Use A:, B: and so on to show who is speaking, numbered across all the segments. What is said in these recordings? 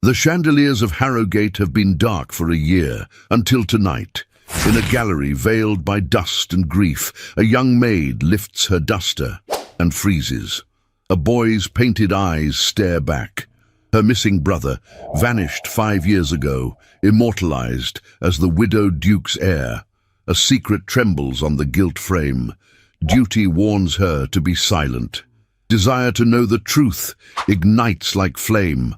A: The chandeliers of Harrogate have been dark for a year, until tonight. In a gallery veiled by dust and grief, a young maid lifts her duster and freezes. A boy's painted eyes stare back. Her missing brother, vanished 5 years ago, immortalized as the widowed duke's heir. A secret trembles on the gilt frame. Duty warns her to be silent. Desire to know the truth ignites like flame.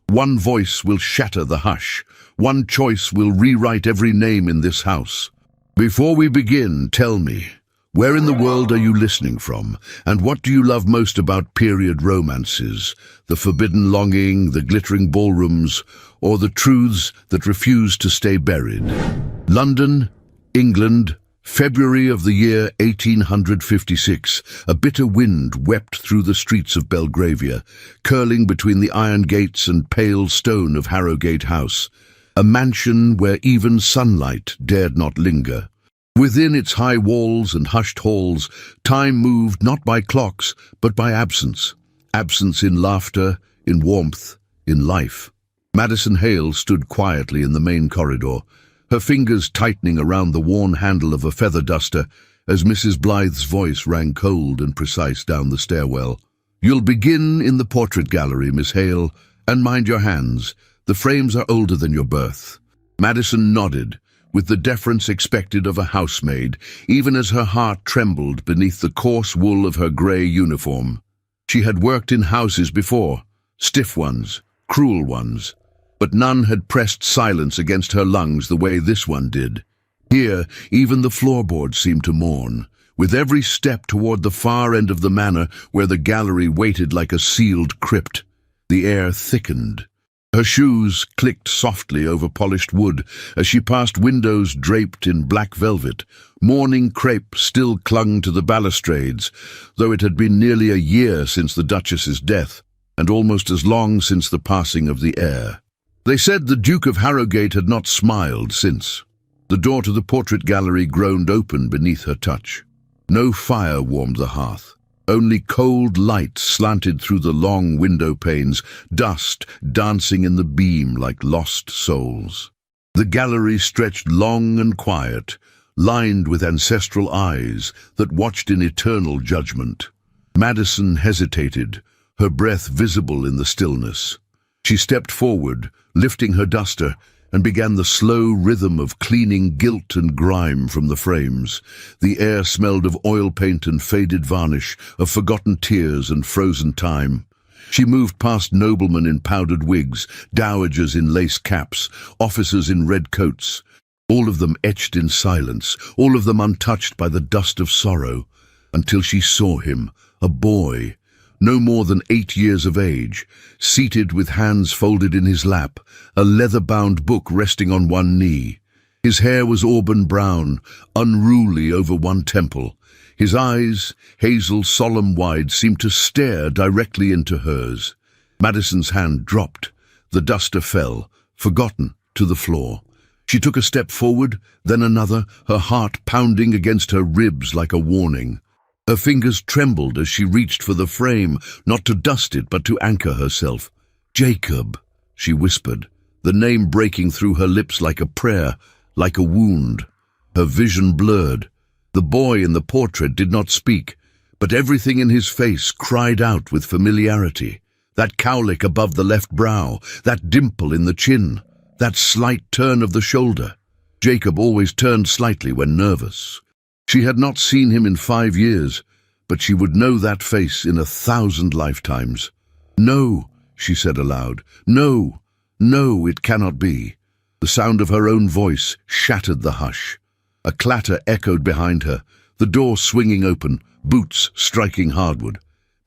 A: One voice will shatter the hush. One choice will rewrite every name in this house. Before we begin, tell me, where in the world are you listening from? And what do you love most about period romances? The forbidden longing, the glittering ballrooms, or the truths that refuse to stay buried? London, England, February of the year 1856. A bitter wind wept through the streets of Belgravia, curling between the iron gates and pale stone of Harrogate House, a mansion where even sunlight dared not linger. Within its high walls and hushed halls, time moved not by clocks, but by absence. Absence in laughter, in warmth, in life. Madison Hale stood quietly in the main corridor, her fingers tightening around the worn handle of a feather duster as Mrs. Blythe's voice rang cold and precise down the stairwell. "You'll begin in the portrait gallery, Miss Hale, and mind your hands. The frames are older than your birth." Madison nodded, with the deference expected of a housemaid, even as her heart trembled beneath the coarse wool of her grey uniform. She had worked in houses before, stiff ones, cruel ones, but none had pressed silence against her lungs the way this one did. Here, even the floorboards seemed to mourn. With every step toward the far end of the manor, where the gallery waited like a sealed crypt, the air thickened. Her shoes clicked softly over polished wood as she passed windows draped in black velvet. Mourning crepe still clung to the balustrades, though it had been nearly a year since the Duchess's death, and almost as long since the passing of the heir. They said the Duke of Harrogate had not smiled since. The door to the portrait gallery groaned open beneath her touch. No fire warmed the hearth. Only cold light slanted through the long window panes, dust dancing in the beam like lost souls. The gallery stretched long and quiet, lined with ancestral eyes that watched in eternal judgment. Madison hesitated, her breath visible in the stillness. She stepped forward, lifting her duster, and began the slow rhythm of cleaning gilt and grime from the frames. The air smelled of oil paint and faded varnish, of forgotten tears and frozen time. She moved past noblemen in powdered wigs, dowagers in lace caps, officers in red coats, all of them etched in silence, all of them untouched by the dust of sorrow, until she saw him, a boy, no more than 8 years of age, seated with hands folded in his lap, a leather-bound book resting on one knee. His hair was auburn brown, unruly over one temple. His eyes, hazel solemn-wide, seemed to stare directly into hers. Madison's hand dropped. The duster fell, forgotten, to the floor. She took a step forward, then another, her heart pounding against her ribs like a warning. Her fingers trembled as she reached for the frame, not to dust it, but to anchor herself. "Jacob," she whispered, the name breaking through her lips like a prayer, like a wound. Her vision blurred. The boy in the portrait did not speak, but everything in his face cried out with familiarity. That cowlick above the left brow, that dimple in the chin, that slight turn of the shoulder. Jacob always turned slightly when nervous. She had not seen him in 5 years, but she would know that face in 1,000 lifetimes. "No," she said aloud. "No, no, it cannot be." The sound of her own voice shattered the hush. A clatter echoed behind her, the door swinging open, boots striking hardwood.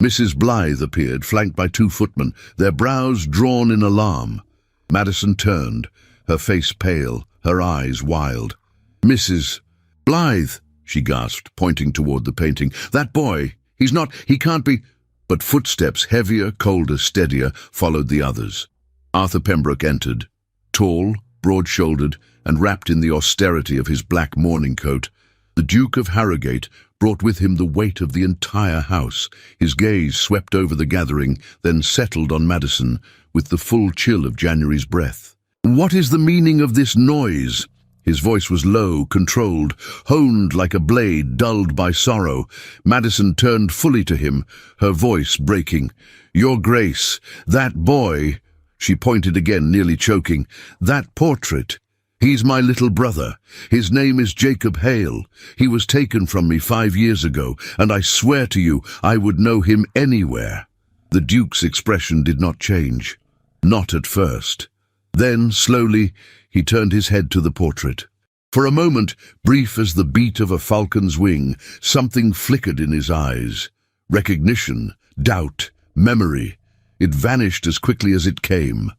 A: Mrs. Blythe appeared, flanked by 2 footmen, their brows drawn in alarm. Madison turned, her face pale, her eyes wild. "Mrs. Blythe," she gasped, pointing toward the painting. "That boy, he can't be—" But footsteps, heavier, colder, steadier, followed the others. Arthur Pembroke entered, tall, broad-shouldered, and wrapped in the austerity of his black morning coat. The Duke of Harrogate brought with him the weight of the entire house. His gaze swept over the gathering, then settled on Madison with the full chill of January's breath. "What is the meaning of this noise?" His voice was low, controlled, honed like a blade dulled by sorrow. Madison turned fully to him, her voice breaking. "Your Grace, that boy," she pointed again, nearly choking, "that portrait. He's my little brother. His name is Jacob Hale. He was taken from me 5 years ago, and I swear to you I would know him anywhere." The Duke's expression did not change. Not at first. Then, slowly, he turned his head to the portrait. For a moment, brief as the beat of a falcon's wing, something flickered in his eyes. Recognition, doubt, memory. It vanished as quickly as it came.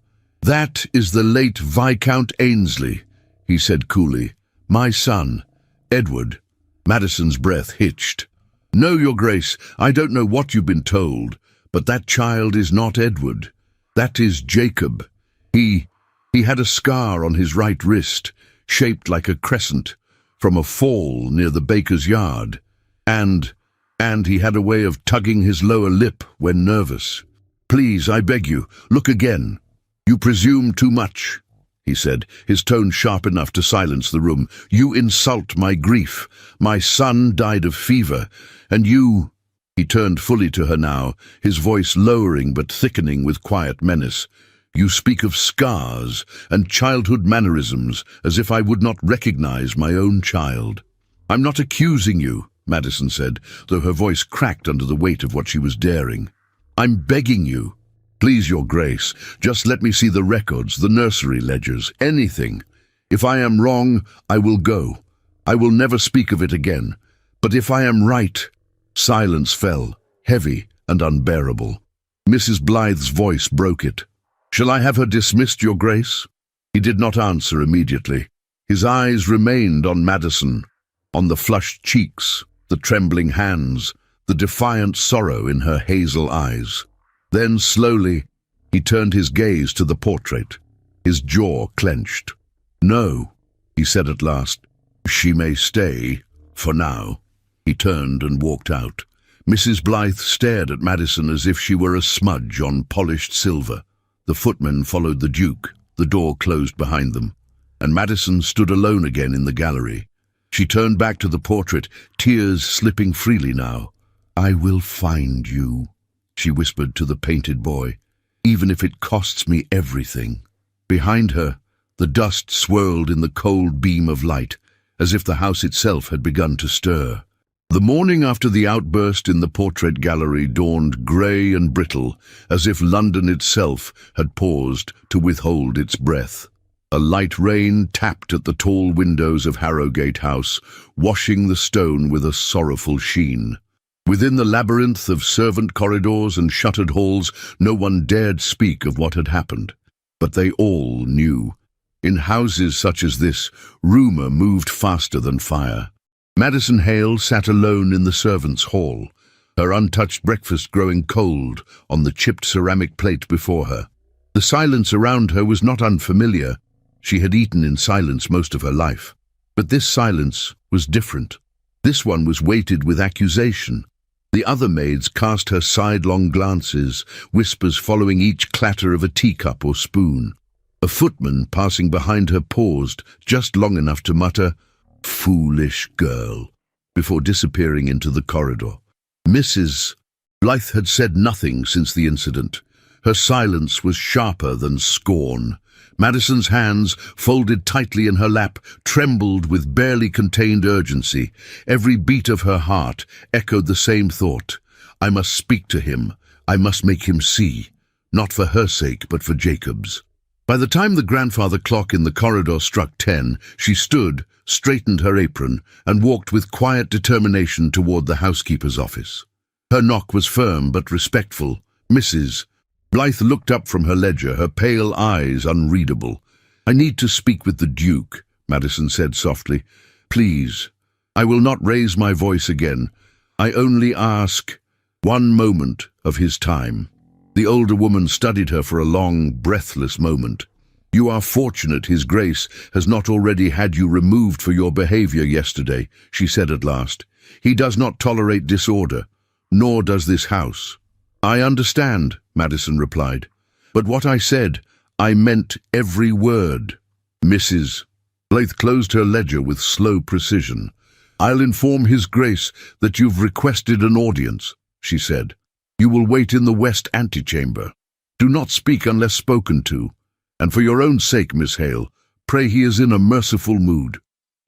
A: "That is the late Viscount Ainsley," he said coolly. "My son, Edward." Madison's breath hitched. "No, Your Grace, I don't know what you've been told, but that child is not Edward. That is Jacob. He had a scar on his right wrist, shaped like a crescent, from a fall near the baker's yard. And he had a way of tugging his lower lip when nervous. Please, I beg you, look again. You presume too much," he said, his tone sharp enough to silence the room. "You insult my grief. My son died of fever, and you—" He turned fully to her now, his voice lowering but thickening with quiet menace. "You speak of scars and childhood mannerisms as if I would not recognize my own child." "I'm not accusing you," Madison said, though her voice cracked under the weight of what she was daring. "I'm begging you. Please, Your Grace, just let me see the records, the nursery ledgers, anything. If I am wrong, I will go. I will never speak of it again. But if I am right—" Silence fell, heavy and unbearable. Mrs. Blythe's voice broke it. "Shall I have her dismissed, Your Grace?" He did not answer immediately. His eyes remained on Madison, on the flushed cheeks, the trembling hands, the defiant sorrow in her hazel eyes. Then, slowly, he turned his gaze to the portrait. His jaw clenched. "No," he said at last. "She may stay, for now." He turned and walked out. Mrs. Blythe stared at Madison as if she were a smudge on polished silver. The footmen followed the Duke, the door closed behind them, and Madison stood alone again in the gallery. She turned back to the portrait, tears slipping freely now. "I will find you," she whispered to the painted boy, "even if it costs me everything." Behind her, the dust swirled in the cold beam of light, as if the house itself had begun to stir. The morning after the outburst in the portrait gallery dawned grey and brittle, as if London itself had paused to withhold its breath. A light rain tapped at the tall windows of Harrogate House, washing the stone with a sorrowful sheen. Within the labyrinth of servant corridors and shuttered halls, no one dared speak of what had happened. But they all knew. In houses such as this, rumour moved faster than fire. Madison Hale sat alone in the servants' hall, her untouched breakfast growing cold on the chipped ceramic plate before her. The silence around her was not unfamiliar. She had eaten in silence most of her life. But this silence was different. This one was weighted with accusation. The other maids cast her sidelong glances, whispers following each clatter of a teacup or spoon. A footman passing behind her paused just long enough to mutter, "Foolish girl," before disappearing into the corridor. Mrs. Blythe had said nothing since the incident. Her silence was sharper than scorn. Madison's hands, folded tightly in her lap, trembled with barely contained urgency. Every beat of her heart echoed the same thought. I must speak to him. I must make him see. Not for her sake, but for Jacob's. By the time the grandfather clock in the corridor struck 10, she stood, straightened her apron, and walked with quiet determination toward the housekeeper's office. Her knock was firm but respectful. "Mrs." Blythe looked up from her ledger, her pale eyes unreadable. "I need to speak with the Duke," Madison said softly. "Please. I will not raise my voice again. I only ask one moment of his time." The older woman studied her for a long, breathless moment. "You are fortunate His Grace has not already had you removed for your behavior yesterday," she said at last. "He does not tolerate disorder, nor does this house." "I understand," Madison replied. "But what I said, I meant every word." "Mrs." Blythe closed her ledger with slow precision. "I'll inform His Grace that you've requested an audience," she said. "You will wait in the west antechamber. Do not speak unless spoken to. And for your own sake, Miss Hale, pray he is in a merciful mood."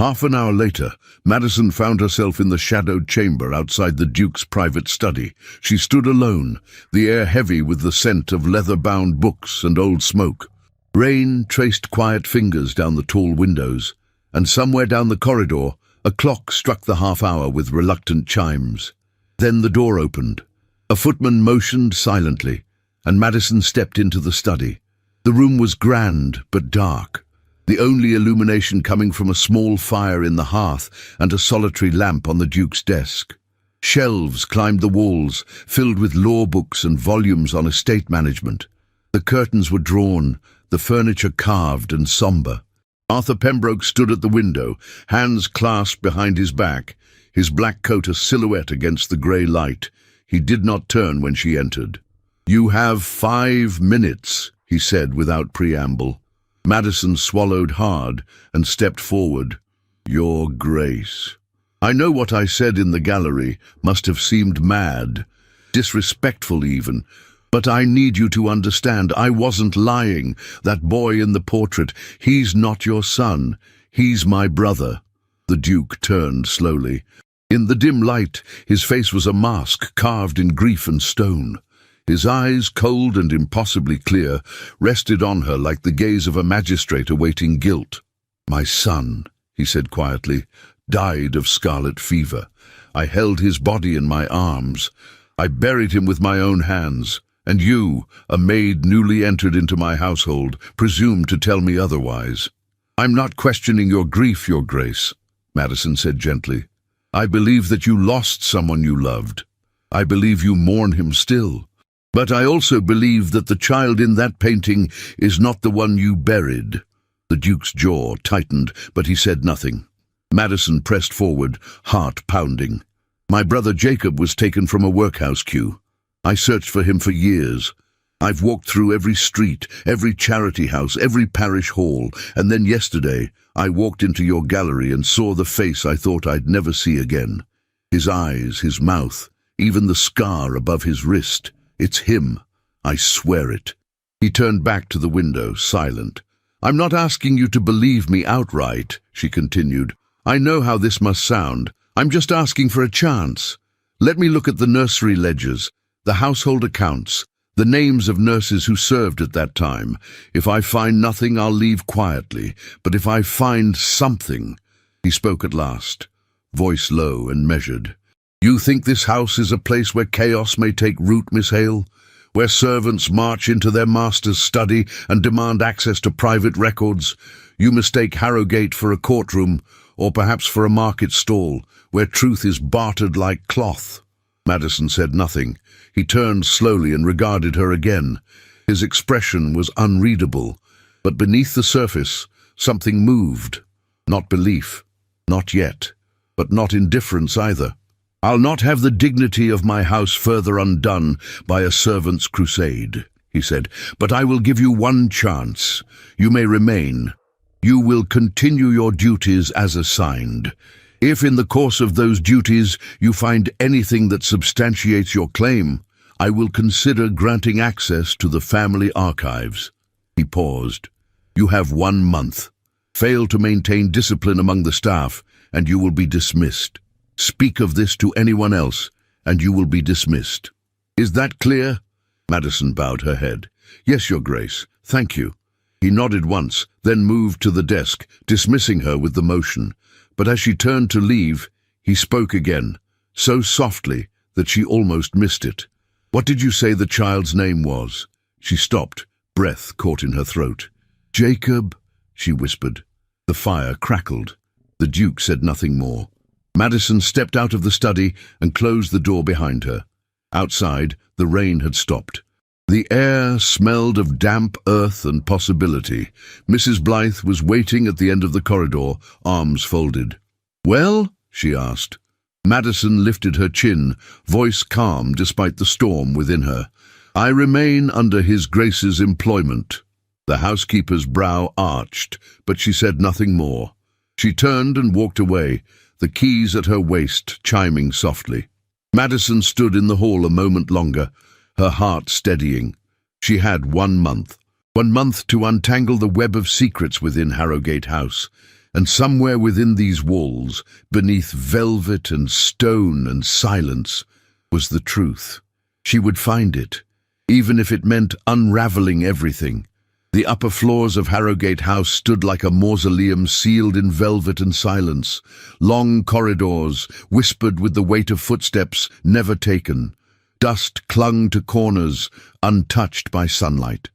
A: Half an hour later, Madison found herself in the shadowed chamber outside the Duke's private study. She stood alone, the air heavy with the scent of leather-bound books and old smoke. Rain traced quiet fingers down the tall windows, and somewhere down the corridor, a clock struck the half-hour with reluctant chimes. Then the door opened. A footman motioned silently, and Madison stepped into the study. The room was grand but dark, the only illumination coming from a small fire in the hearth and a solitary lamp on the Duke's desk. Shelves climbed the walls, filled with law books and volumes on estate management. The curtains were drawn, the furniture carved and sombre. Arthur Pembroke stood at the window, hands clasped behind his back, his black coat a silhouette against the grey light. He did not turn when she entered. "You have 5 minutes," he said without preamble. Madison swallowed hard and stepped forward. "Your Grace, I know what I said in the gallery must have seemed mad, disrespectful even, but I need you to understand I wasn't lying. That boy in the portrait, he's not your son. He's my brother." The Duke turned slowly. In the dim light, his face was a mask carved in grief and stone. His eyes, cold and impossibly clear, rested on her like the gaze of a magistrate awaiting guilt. "My son," he said quietly, "died of scarlet fever. I held his body in my arms. I buried him with my own hands. And you, a maid newly entered into my household, presume to tell me otherwise." "I'm not questioning your grief, Your Grace," Madison said gently. "I believe that you lost someone you loved. I believe you mourn him still. But I also believe that the child in that painting is not the one you buried." The Duke's jaw tightened, but he said nothing. Madison pressed forward, heart pounding. "My brother Jacob was taken from a workhouse queue. I searched for him for years. I've walked through every street, every charity house, every parish hall, and then yesterday I walked into your gallery and saw the face I thought I'd never see again. His eyes, his mouth, even the scar above his wrist. It's him. I swear it." He turned back to the window, silent. "I'm not asking you to believe me outright," she continued. "I know how this must sound. I'm just asking for a chance. Let me look at the nursery ledgers, the household accounts, the names of nurses who served at that time. If I find nothing, I'll leave quietly. But if I find something—" He spoke at last, voice low and measured. "You think this house is a place where chaos may take root, Miss Hale? Where servants march into their master's study and demand access to private records? You mistake Harrogate for a courtroom, or perhaps for a market stall, where truth is bartered like cloth." Madison said nothing. He turned slowly and regarded her again. His expression was unreadable, but beneath the surface, something moved. Not belief, not yet, but not indifference either. "I'll not have the dignity of my house further undone by a servant's crusade," he said, "but I will give you one chance. You may remain. You will continue your duties as assigned. If in the course of those duties you find anything that substantiates your claim, I will consider granting access to the family archives." He paused. "You have 1 month. Fail to maintain discipline among the staff, and you will be dismissed. Speak of this to anyone else, and you will be dismissed. Is that clear?" Madison bowed her head. "Yes, Your Grace. Thank you." He nodded once, then moved to the desk, dismissing her with the motion. But as she turned to leave, he spoke again, so softly that she almost missed it. "What did you say the child's name was?" She stopped, breath caught in her throat. "Jacob," she whispered. The fire crackled. The Duke said nothing more. Madison stepped out of the study and closed the door behind her. Outside, the rain had stopped. The air smelled of damp earth and possibility. Mrs. Blythe was waiting at the end of the corridor, arms folded. "Well?" she asked. Madison lifted her chin, voice calm despite the storm within her. "I remain under His Grace's employment." The housekeeper's brow arched, but she said nothing more. She turned and walked away, the keys at her waist chiming softly. Madison stood in the hall a moment longer, her heart steadying. She had 1 month. 1 month to untangle the web of secrets within Harrogate House. And somewhere within these walls, beneath velvet and stone and silence, was the truth. She would find it, even if it meant unraveling everything. The upper floors of Harrogate House stood like a mausoleum sealed in velvet and silence. Long corridors, whispered with the weight of footsteps never taken. Dust clung to corners, untouched by sunlight.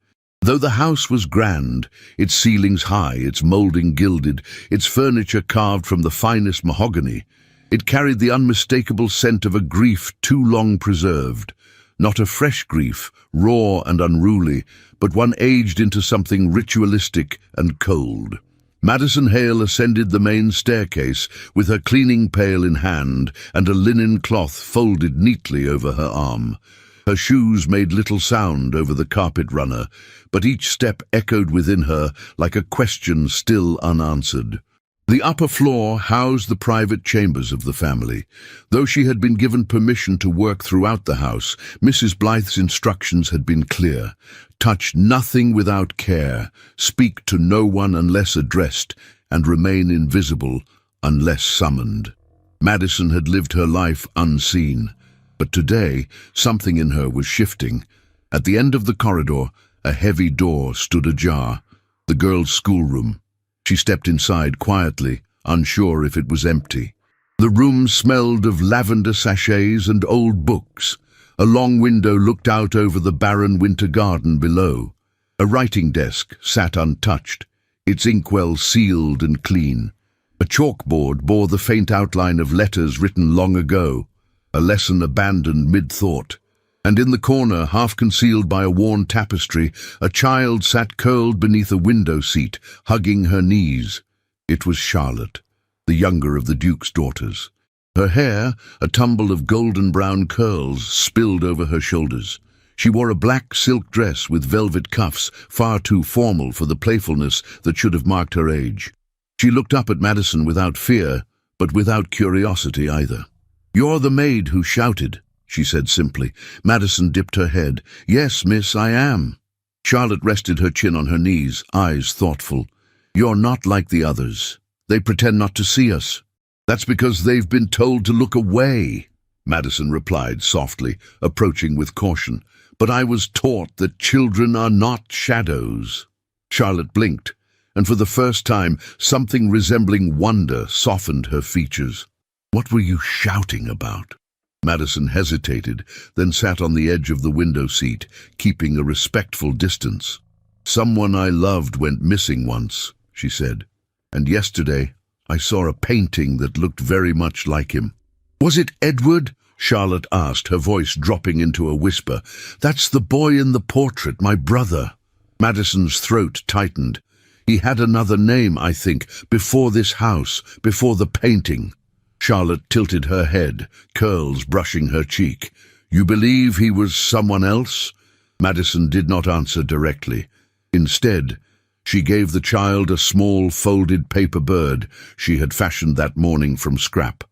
A: Though the house was grand, its ceilings high, its moulding gilded, its furniture carved from the finest mahogany, it carried the unmistakable scent of a grief too long preserved. Not a fresh grief, raw and unruly, but one aged into something ritualistic and cold. Madison Hale ascended the main staircase with her cleaning pail in hand and a linen cloth folded neatly over her arm. Her shoes made little sound over the carpet runner, but each step echoed within her like a question still unanswered. The upper floor housed the private chambers of the family. Though she had been given permission to work throughout the house, Mrs. Blythe's instructions had been clear. Touch nothing without care, speak to no one unless addressed, and remain invisible unless summoned. Madison had lived her life unseen, but today something in her was shifting. At the end of the corridor, a heavy door stood ajar, the girls' schoolroom. She stepped inside quietly, unsure if it was empty. The room smelled of lavender sachets and old books. A long window looked out over the barren winter garden below. A writing desk sat untouched, its inkwell sealed and clean. A chalkboard bore the faint outline of letters written long ago, a lesson abandoned mid-thought. And in the corner, half concealed by a worn tapestry, a child sat curled beneath a window seat, hugging her knees. It was Charlotte, the younger of the Duke's daughters. Her hair, a tumble of golden-brown curls, spilled over her shoulders. She wore a black silk dress with velvet cuffs, far too formal for the playfulness that should have marked her age. She looked up at Madison without fear, but without curiosity either. "You're the maid who shouted," she said simply. Madison dipped her head. "Yes, miss, I am." Charlotte rested her chin on her knees, eyes thoughtful. "You're not like the others. They pretend not to see us." "That's because they've been told to look away," Madison replied softly, approaching with caution. "But I was taught that children are not shadows." Charlotte blinked, and for the first time something resembling wonder softened her features. "What were you shouting about?" Madison hesitated, then sat on the edge of the window seat, keeping a respectful distance. "Someone I loved went missing once," she said, "and yesterday I saw a painting that looked very much like him." "Was it Edward?" Charlotte asked, her voice dropping into a whisper. "That's the boy in the portrait, my brother." Madison's throat tightened. "He had another name, I think, before this house, before the painting." Charlotte tilted her head, curls brushing her cheek. "You believe he was someone else?" Madison did not answer directly. Instead, she gave the child a small folded paper bird she had fashioned that morning from scrap.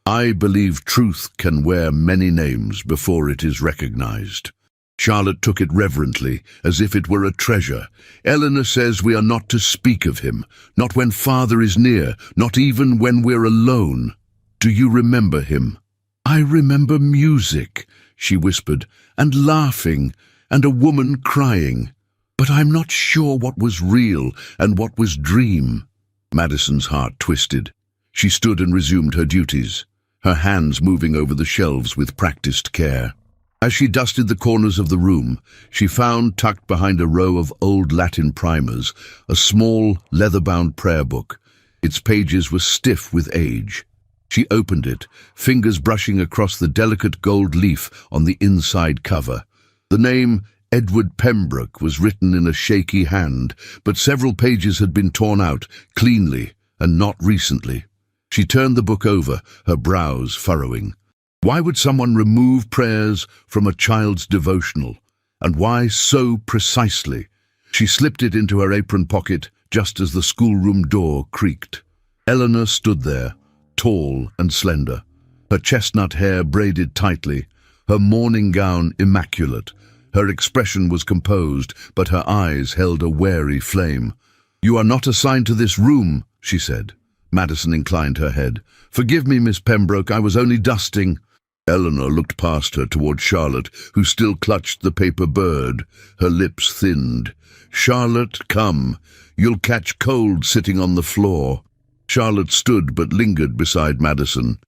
A: "I believe truth can wear many names before it is recognized." Charlotte took it reverently, as if it were a treasure. "Eleanor says we are not to speak of him, not when father is near, not even when we're alone. Do you remember him?" "I remember music," she whispered, "and laughing, and a woman crying. But I'm not sure what was real and what was dream." Madison's heart twisted. She stood and resumed her duties, her hands moving over the shelves with practiced care. As she dusted the corners of the room, she found, tucked behind a row of old Latin primers, a small, leather-bound prayer book. Its pages were stiff with age. She opened it, fingers brushing across the delicate gold leaf on the inside cover. The name Edward Pembroke was written in a shaky hand, but several pages had been torn out, cleanly, and not recently. She turned the book over, her brows furrowing. Why would someone remove prayers from a child's devotional? And why so precisely? She slipped it into her apron pocket just as the schoolroom door creaked. Eleanor stood there, tall and slender, her chestnut hair braided tightly, her morning gown immaculate. Her expression was composed, but her eyes held a wary flame. "You are not assigned to this room," she said. Madison inclined her head. "Forgive me, Miss Pembroke, I was only dusting." Eleanor looked past her toward Charlotte, who still clutched the paper bird. Her lips thinned. "Charlotte, come. You'll catch cold sitting on the floor." Charlotte stood but lingered beside Madison.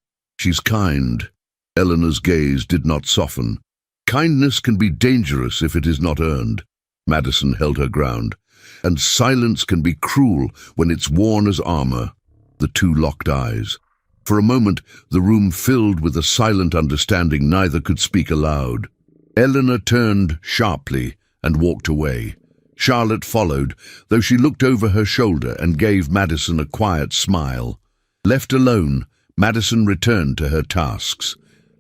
A: "She's kind." Eleanor's gaze did not soften. "Kindness can be dangerous if it is not earned." Madison held her ground. "And silence can be cruel when it's worn as armor." The two locked eyes. For a moment, the room filled with a silent understanding neither could speak aloud. Eleanor turned sharply and walked away. Charlotte followed, though she looked over her shoulder and gave Madison a quiet smile. Left alone, Madison returned to her tasks.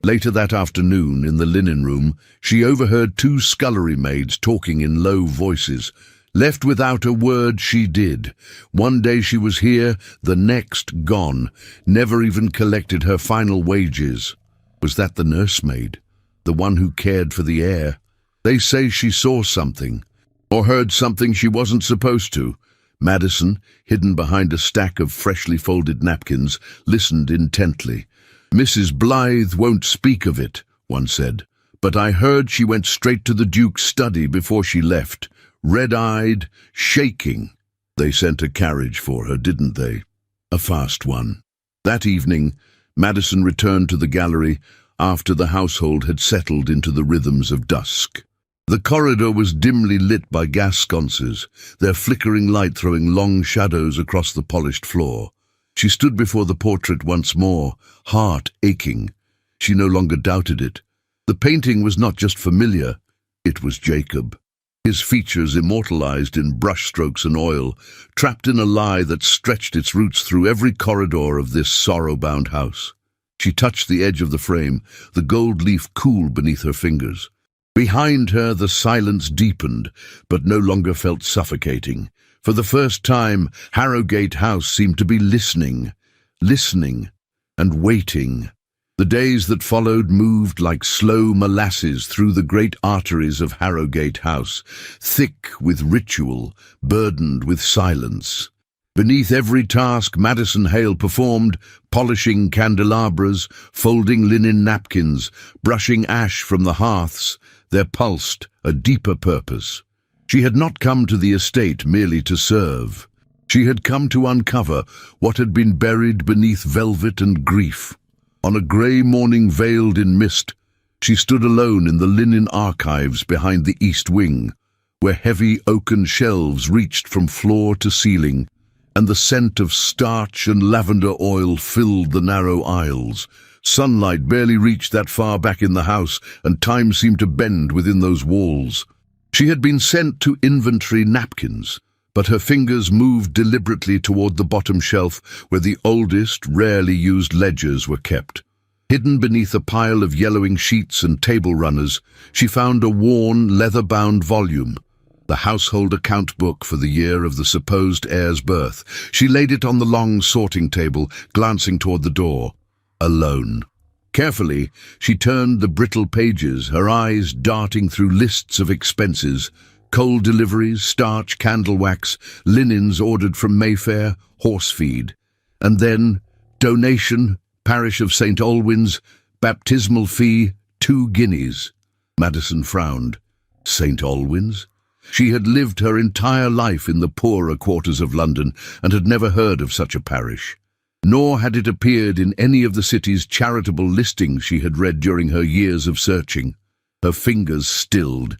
A: Later that afternoon, in the linen room, she overheard two scullery maids talking in low voices. Left without a word, she did. One day she was here, the next gone, never even collected her final wages. Was that the nursemaid, the one who cared for the heir? They say she saw something, or heard something she wasn't supposed to. Madison, hidden behind a stack of freshly folded napkins, listened intently. "Mrs. Blythe won't speak of it," one said, "but I heard she went straight to the Duke's study before she left, red-eyed, shaking. They sent a carriage for her, didn't they? A fast one." That evening, Madison returned to the gallery after the household had settled into the rhythms of dusk. The corridor was dimly lit by gas sconces, their flickering light throwing long shadows across the polished floor. She stood before the portrait once more, heart aching. She no longer doubted it. The painting was not just familiar, it was Jacob. His features immortalized in brushstrokes and oil, trapped in a lie that stretched its roots through every corridor of this sorrow-bound house. She touched the edge of the frame, the gold leaf cool beneath her fingers. Behind her the silence deepened, but no longer felt suffocating. For the first time, Harrogate House seemed to be listening and waiting. The days that followed moved like slow molasses through the great arteries of Harrogate House, thick with ritual, burdened with silence. Beneath every task Madison Hale performed, polishing candelabras, folding linen napkins, brushing ash from the hearths, there pulsed a deeper purpose. She had not come to the estate merely to serve. She had come to uncover what had been buried beneath velvet and grief. On a grey morning veiled in mist, she stood alone in the linen archives behind the east wing, where heavy oaken shelves reached from floor to ceiling, and the scent of starch and lavender oil filled the narrow aisles. Sunlight barely reached that far back in the house, and time seemed to bend within those walls. She had been sent to inventory napkins, but her fingers moved deliberately toward the bottom shelf where the oldest, rarely used ledgers were kept. Hidden beneath a pile of yellowing sheets and table runners, she found a worn, leather-bound volume, the household account book for the year of the supposed heir's birth. She laid it on the long sorting table, glancing toward the door. Alone. Carefully, she turned the brittle pages, her eyes darting through lists of expenses, coal deliveries, starch, candle wax, linens ordered from Mayfair, horse feed. And then, donation, parish of St. Alwyn's, baptismal fee, 2 guineas. Madison frowned. St. Alwyn's? She had lived her entire life in the poorer quarters of London and had never heard of such a parish. Nor had it appeared in any of the city's charitable listings she had read during her years of searching. Her fingers stilled.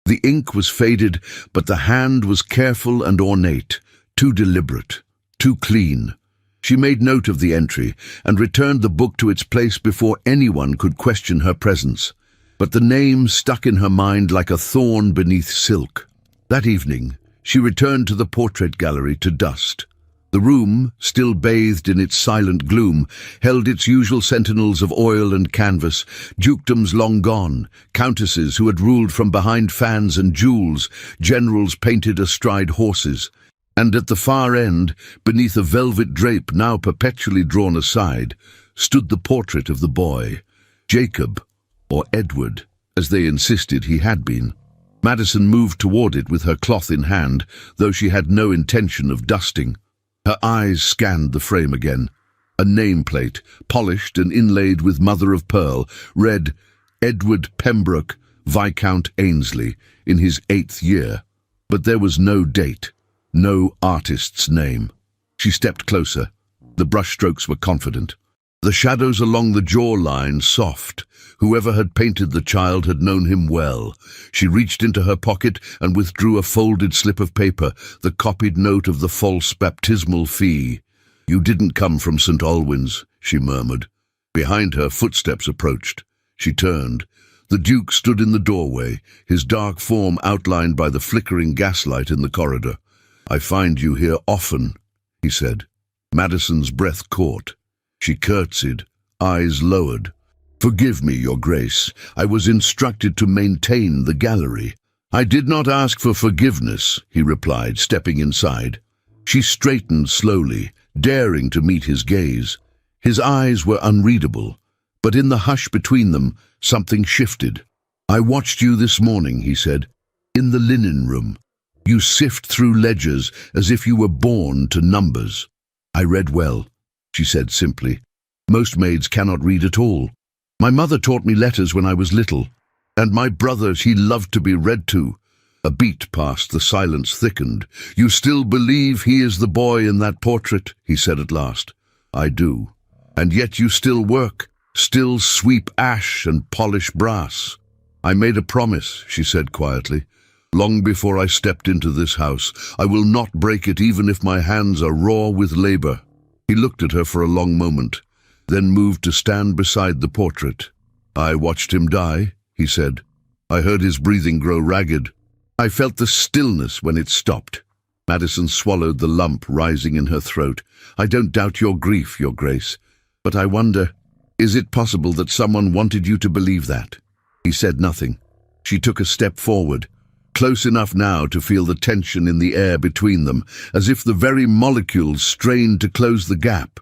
A: The ink was faded, but the hand was careful and ornate, too deliberate, too clean. She made note of the entry and returned the book to its place before anyone could question her presence. but the name stuck in her mind like a thorn beneath silk. That evening, she returned to the portrait gallery to dust. The room, still bathed in its silent gloom, held its usual sentinels of oil and canvas, dukedoms long gone, countesses who had ruled from behind fans and jewels, generals painted astride horses. And at the far end, beneath a velvet drape now perpetually drawn aside, stood the portrait of the boy, Jacob, or Edward, as they insisted he had been. Madison moved toward it with her cloth in hand, though she had no intention of dusting. Her eyes scanned the frame again. A nameplate, polished and inlaid with mother-of-pearl, read, Edward Pembroke, Viscount Ainsley, in his 8th year. But there was no date, no artist's name. She stepped closer. The brushstrokes were confident. The shadows along the jawline soft. Whoever had painted the child had known him well. She reached into her pocket and withdrew a folded slip of paper, the copied note of the false baptismal fee. "You didn't come from St. Alwyn's," she murmured. Behind her, footsteps approached. She turned. The Duke stood in the doorway, his dark form outlined by the flickering gaslight in the corridor. "I find you here often," he said. Madison's breath caught. She curtsied, eyes lowered. "Forgive me, Your Grace. I was instructed to maintain the gallery." "I did not ask for forgiveness," he replied, stepping inside. She straightened slowly, daring to meet his gaze. His eyes were unreadable, but in the hush between them, something shifted. "I watched you this morning," he said, "in the linen room. You sift through ledgers as if you were born to numbers." "I read well," she said simply. "Most maids cannot read at all. My mother taught me letters when I was little, and my brother, he loved to be read to." A beat passed, the silence thickened. "You still believe he is the boy in that portrait?" he said at last. "I do. And yet you still work, still sweep ash and polish brass." "I made a promise," she said quietly. "Long before I stepped into this house, I will not break it even if my hands are raw with labor." He looked at her for a long moment, then moved to stand beside the portrait. "I watched him die," he said. "I heard his breathing grow ragged. I felt the stillness when it stopped." Madison swallowed the lump rising in her throat. "I don't doubt your grief, Your Grace, but I wonder, is it possible that someone wanted you to believe that?" He said nothing. She took a step forward, close enough now to feel the tension in the air between them, as if the very molecules strained to close the gap.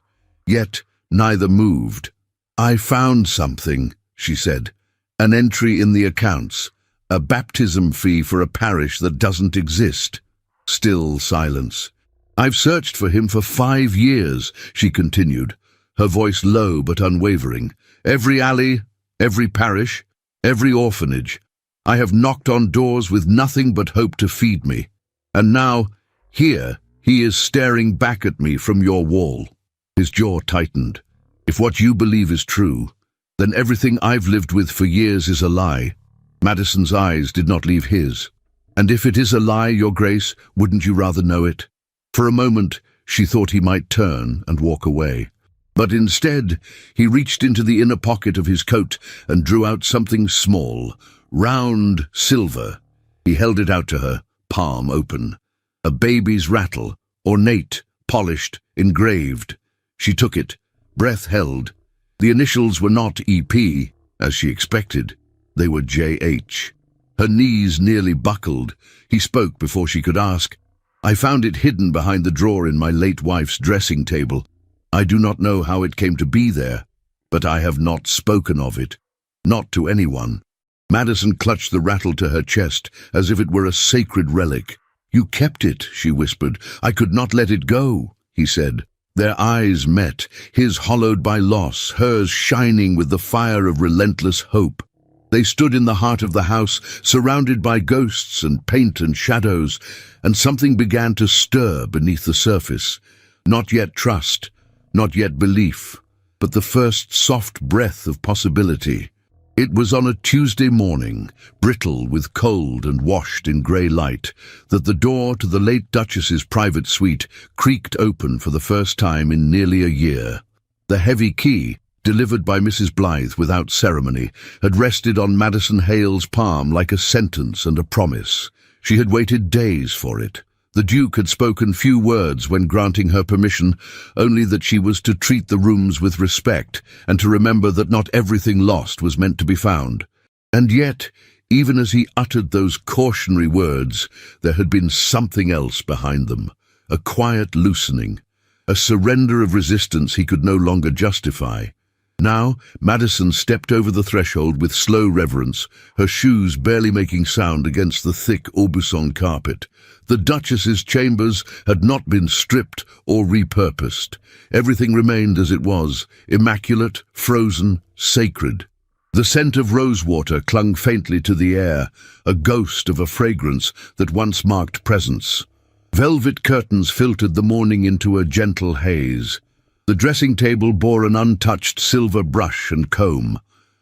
A: Yet neither moved. "I found something," she said. "An entry in the accounts. A baptism fee for a parish that doesn't exist." Still silence. "I've searched for him for 5 years," she continued, her voice low but unwavering. "Every alley, every parish, every orphanage. I have knocked on doors with nothing but hope to feed me. And now, here, he is staring back at me from your wall." His jaw tightened. "If what you believe is true, then everything I've lived with for years is a lie." Madison's eyes did not leave his. "And if it is a lie, Your Grace, wouldn't you rather know it?" For a moment, she thought he might turn and walk away. But instead, he reached into the inner pocket of his coat and drew out something small, round, silver. He held it out to her, palm open. A baby's rattle, ornate, polished, engraved. She took it, breath held. The initials were not EP, as she expected. They were JH. Her knees nearly buckled. He spoke before she could ask. "I found it hidden behind the drawer in my late wife's dressing table. I do not know how it came to be there, but I have not spoken of it. Not to anyone." Madison clutched the rattle to her chest, as if it were a sacred relic. "You kept it," she whispered. "I could not let it go," he said. Their eyes met, his hollowed by loss, hers shining with the fire of relentless hope. They stood in the heart of the house, surrounded by ghosts and paint and shadows, and something began to stir beneath the surface. Not yet trust, not yet belief, but the first soft breath of possibility. It was on a Tuesday morning, brittle with cold and washed in grey light, that the door to the late Duchess's private suite creaked open for the first time in nearly a year. The heavy key, delivered by Mrs. Blythe without ceremony, had rested on Madison Hale's palm like a sentence and a promise. She had waited days for it. The Duke had spoken few words when granting her permission, only that she was to treat the rooms with respect and to remember that not everything lost was meant to be found. And yet, even as he uttered those cautionary words, there had been something else behind them, a quiet loosening, a surrender of resistance he could no longer justify. Now, Madison stepped over the threshold with slow reverence, her shoes barely making sound against the thick Aubusson carpet. The Duchess's chambers had not been stripped or repurposed. Everything remained as it was, immaculate, frozen, sacred. The scent of rosewater clung faintly to the air, a ghost of a fragrance that once marked presence. Velvet curtains filtered the morning into a gentle haze. The dressing table bore an untouched silver brush and comb.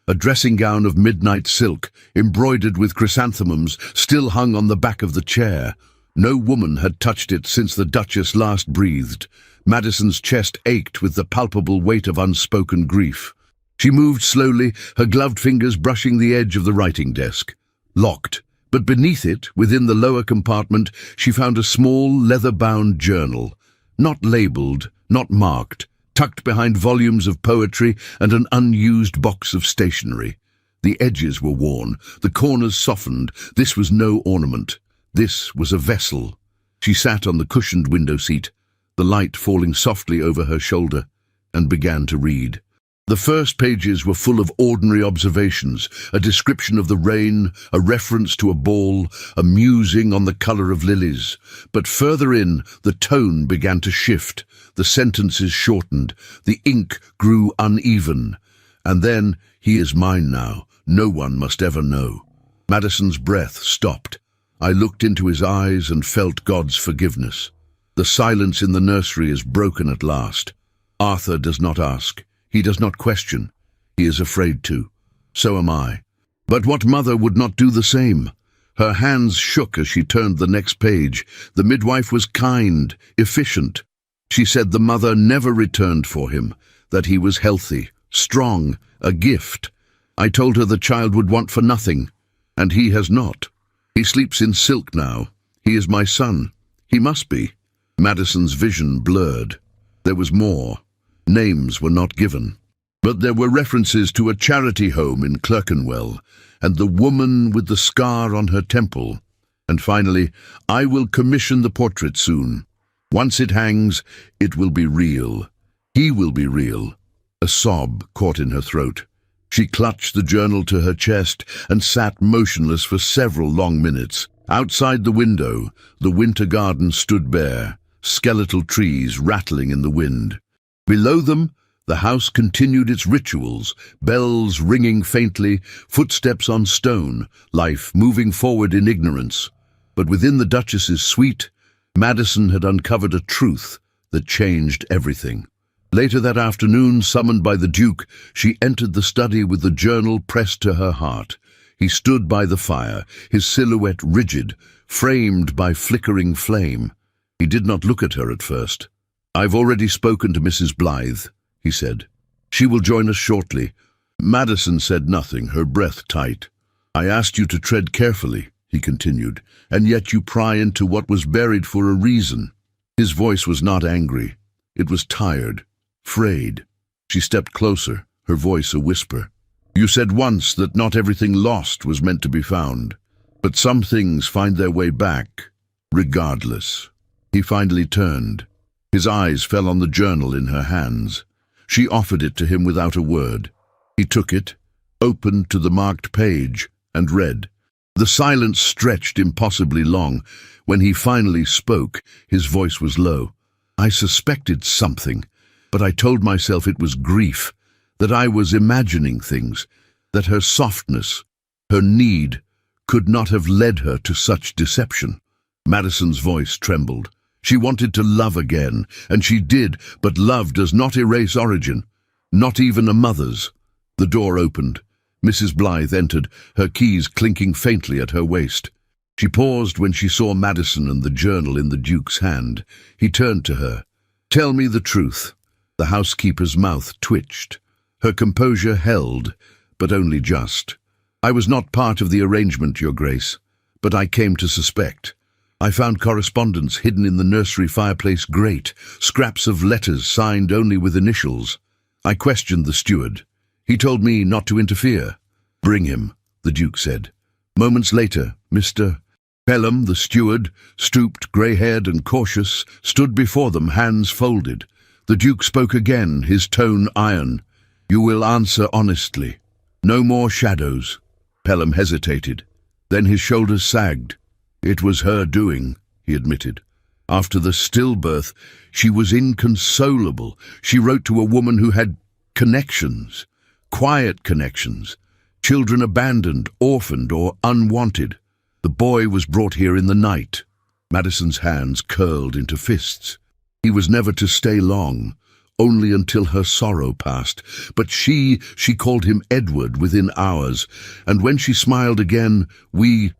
A: A dressing gown of midnight silk, embroidered with chrysanthemums, still hung on the back of the chair. No woman had touched it since the Duchess last breathed. Madison's chest ached with the palpable weight of unspoken grief. She moved slowly, her gloved fingers brushing the edge of the writing desk. Locked, but beneath it, within the lower compartment, she found a small, leather-bound journal. Not labelled, not marked, tucked behind volumes of poetry and an unused box of stationery. The edges were worn, the corners softened. This was no ornament. This was a vessel. She sat on the cushioned window seat, the light falling softly over her shoulder, and began to read. The first pages were full of ordinary observations, a description of the rain, a reference to a ball, a musing on the colour of lilies. But further in, the tone began to shift, the sentences shortened, the ink grew uneven. And then, "He is mine now, no one must ever know." Madison's breath stopped. I looked into his eyes and felt God's forgiveness. The silence in the nursery is broken at last. Arthur does not ask. He does not question. He is afraid to. So am I. But what mother would not do the same? Her hands shook as she turned the next page. The midwife was kind, efficient. She said the mother never returned for him, that he was healthy, strong, a gift. I told her the child would want for nothing, and he has not. He sleeps in silk now. He is my son. He must be. Madison's vision blurred. There was more. Names were not given, but there were references to a charity home in Clerkenwell, and the woman with the scar on her temple. And finally, I will commission the portrait soon. Once it hangs, it will be real. He will be real. A sob caught in her throat. She clutched the journal to her chest and sat motionless for several long minutes. Outside the window, the winter garden stood bare, skeletal trees rattling in the wind. Below them, the house continued its rituals, bells ringing faintly, footsteps on stone, life moving forward in ignorance. But within the Duchess's suite, Madison had uncovered a truth that changed everything. Later that afternoon, summoned by the Duke, she entered the study with the journal pressed to her heart. He stood by the fire, his silhouette rigid, framed by flickering flame. He did not look at her at first. "I've already spoken to Mrs. Blythe," he said. "She will join us shortly." Madison said nothing, her breath tight. "I asked you to tread carefully," he continued, "and yet you pry into what was buried for a reason." His voice was not angry. It was tired, frayed. She stepped closer, her voice a whisper. "You said once that not everything lost was meant to be found, but some things find their way back, regardless." He finally turned. His eyes fell on the journal in her hands. She offered it to him without a word. He took it, opened to the marked page, and read. The silence stretched impossibly long. When he finally spoke, his voice was low. "I suspected something, but I told myself it was grief, that I was imagining things, that her softness, her need, could not have led her to such deception." Madison's voice trembled. She wanted to love again, and she did, but love does not erase origin, not even a mother's. The door opened. Mrs. Blythe entered, her keys clinking faintly at her waist. She paused when she saw Madison and the journal in the Duke's hand. He turned to her. "Tell me the truth." The housekeeper's mouth twitched. Her composure held, but only just. "I was not part of the arrangement, Your Grace, but I came to suspect. I found correspondence hidden in the nursery fireplace grate, scraps of letters signed only with initials. I questioned the steward. He told me not to interfere." "Bring him," the Duke said. Moments later, Mr. Pelham, the steward, stooped, grey-haired and cautious, stood before them, hands folded. The Duke spoke again, his tone iron. "You will answer honestly. No more shadows." Pelham hesitated. Then his shoulders sagged. "It was her doing," he admitted. "After the stillbirth, she was inconsolable. She wrote to a woman who had connections, quiet connections, children abandoned, orphaned, or unwanted. The boy was brought here in the night." Madison's hands curled into fists. "He was never to stay long, only until her sorrow passed. But she called him Edward within hours, and when she smiled again, we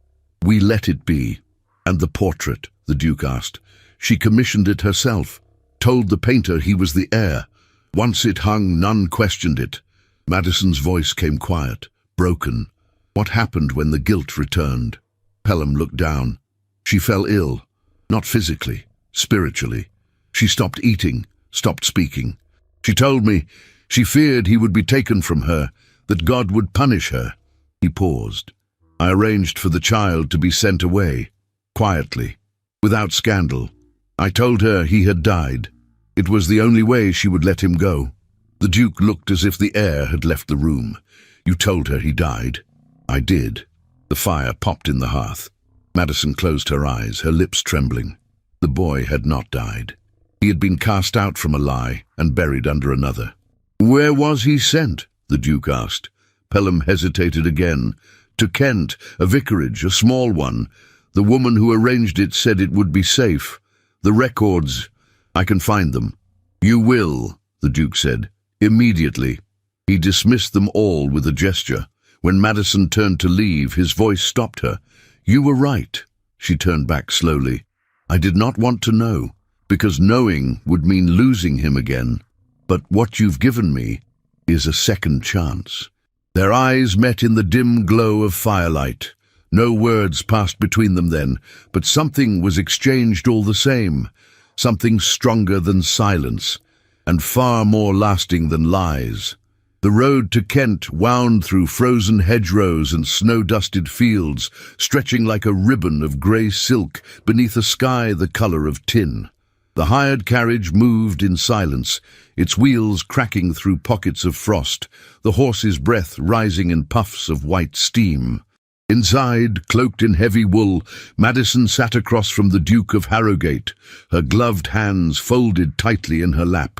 A: let it be." "And the portrait?" the Duke asked. "She commissioned it herself, told the painter he was the heir. Once it hung, none questioned it." Madison's voice came quiet, broken. "What happened when the guilt returned?" Pelham looked down. "She fell ill, not physically, spiritually. She stopped eating, stopped speaking. She told me she feared he would be taken from her, that God would punish her." He paused. "I arranged for the child to be sent away, quietly, without scandal. I told her he had died. It was the only way she would let him go." The Duke looked as if the air had left the room. "You told her he died?" "I did." The fire popped in the hearth. Madison closed her eyes, her lips trembling. The boy had not died. He had been cast out from a lie and buried under another. "Where was he sent?" the Duke asked. Pelham hesitated again. "To Kent, a vicarage, a small one. The woman who arranged it said it would be safe. The records, I can find them." "You will," the Duke said, "immediately." He dismissed them all with a gesture. When Madison turned to leave, his voice stopped her. "You were right." She turned back slowly. "I did not want to know, because knowing would mean losing him again. But what you've given me is a second chance." Their eyes met in the dim glow of firelight. No words passed between them then, but something was exchanged all the same, something stronger than silence, and far more lasting than lies. The road to Kent wound through frozen hedgerows and snow-dusted fields, stretching like a ribbon of grey silk beneath a sky the colour of tin. The hired carriage moved in silence, its wheels cracking through pockets of frost, the horse's breath rising in puffs of white steam. Inside, cloaked in heavy wool, Madison sat across from the Duke of Harrogate, her gloved hands folded tightly in her lap.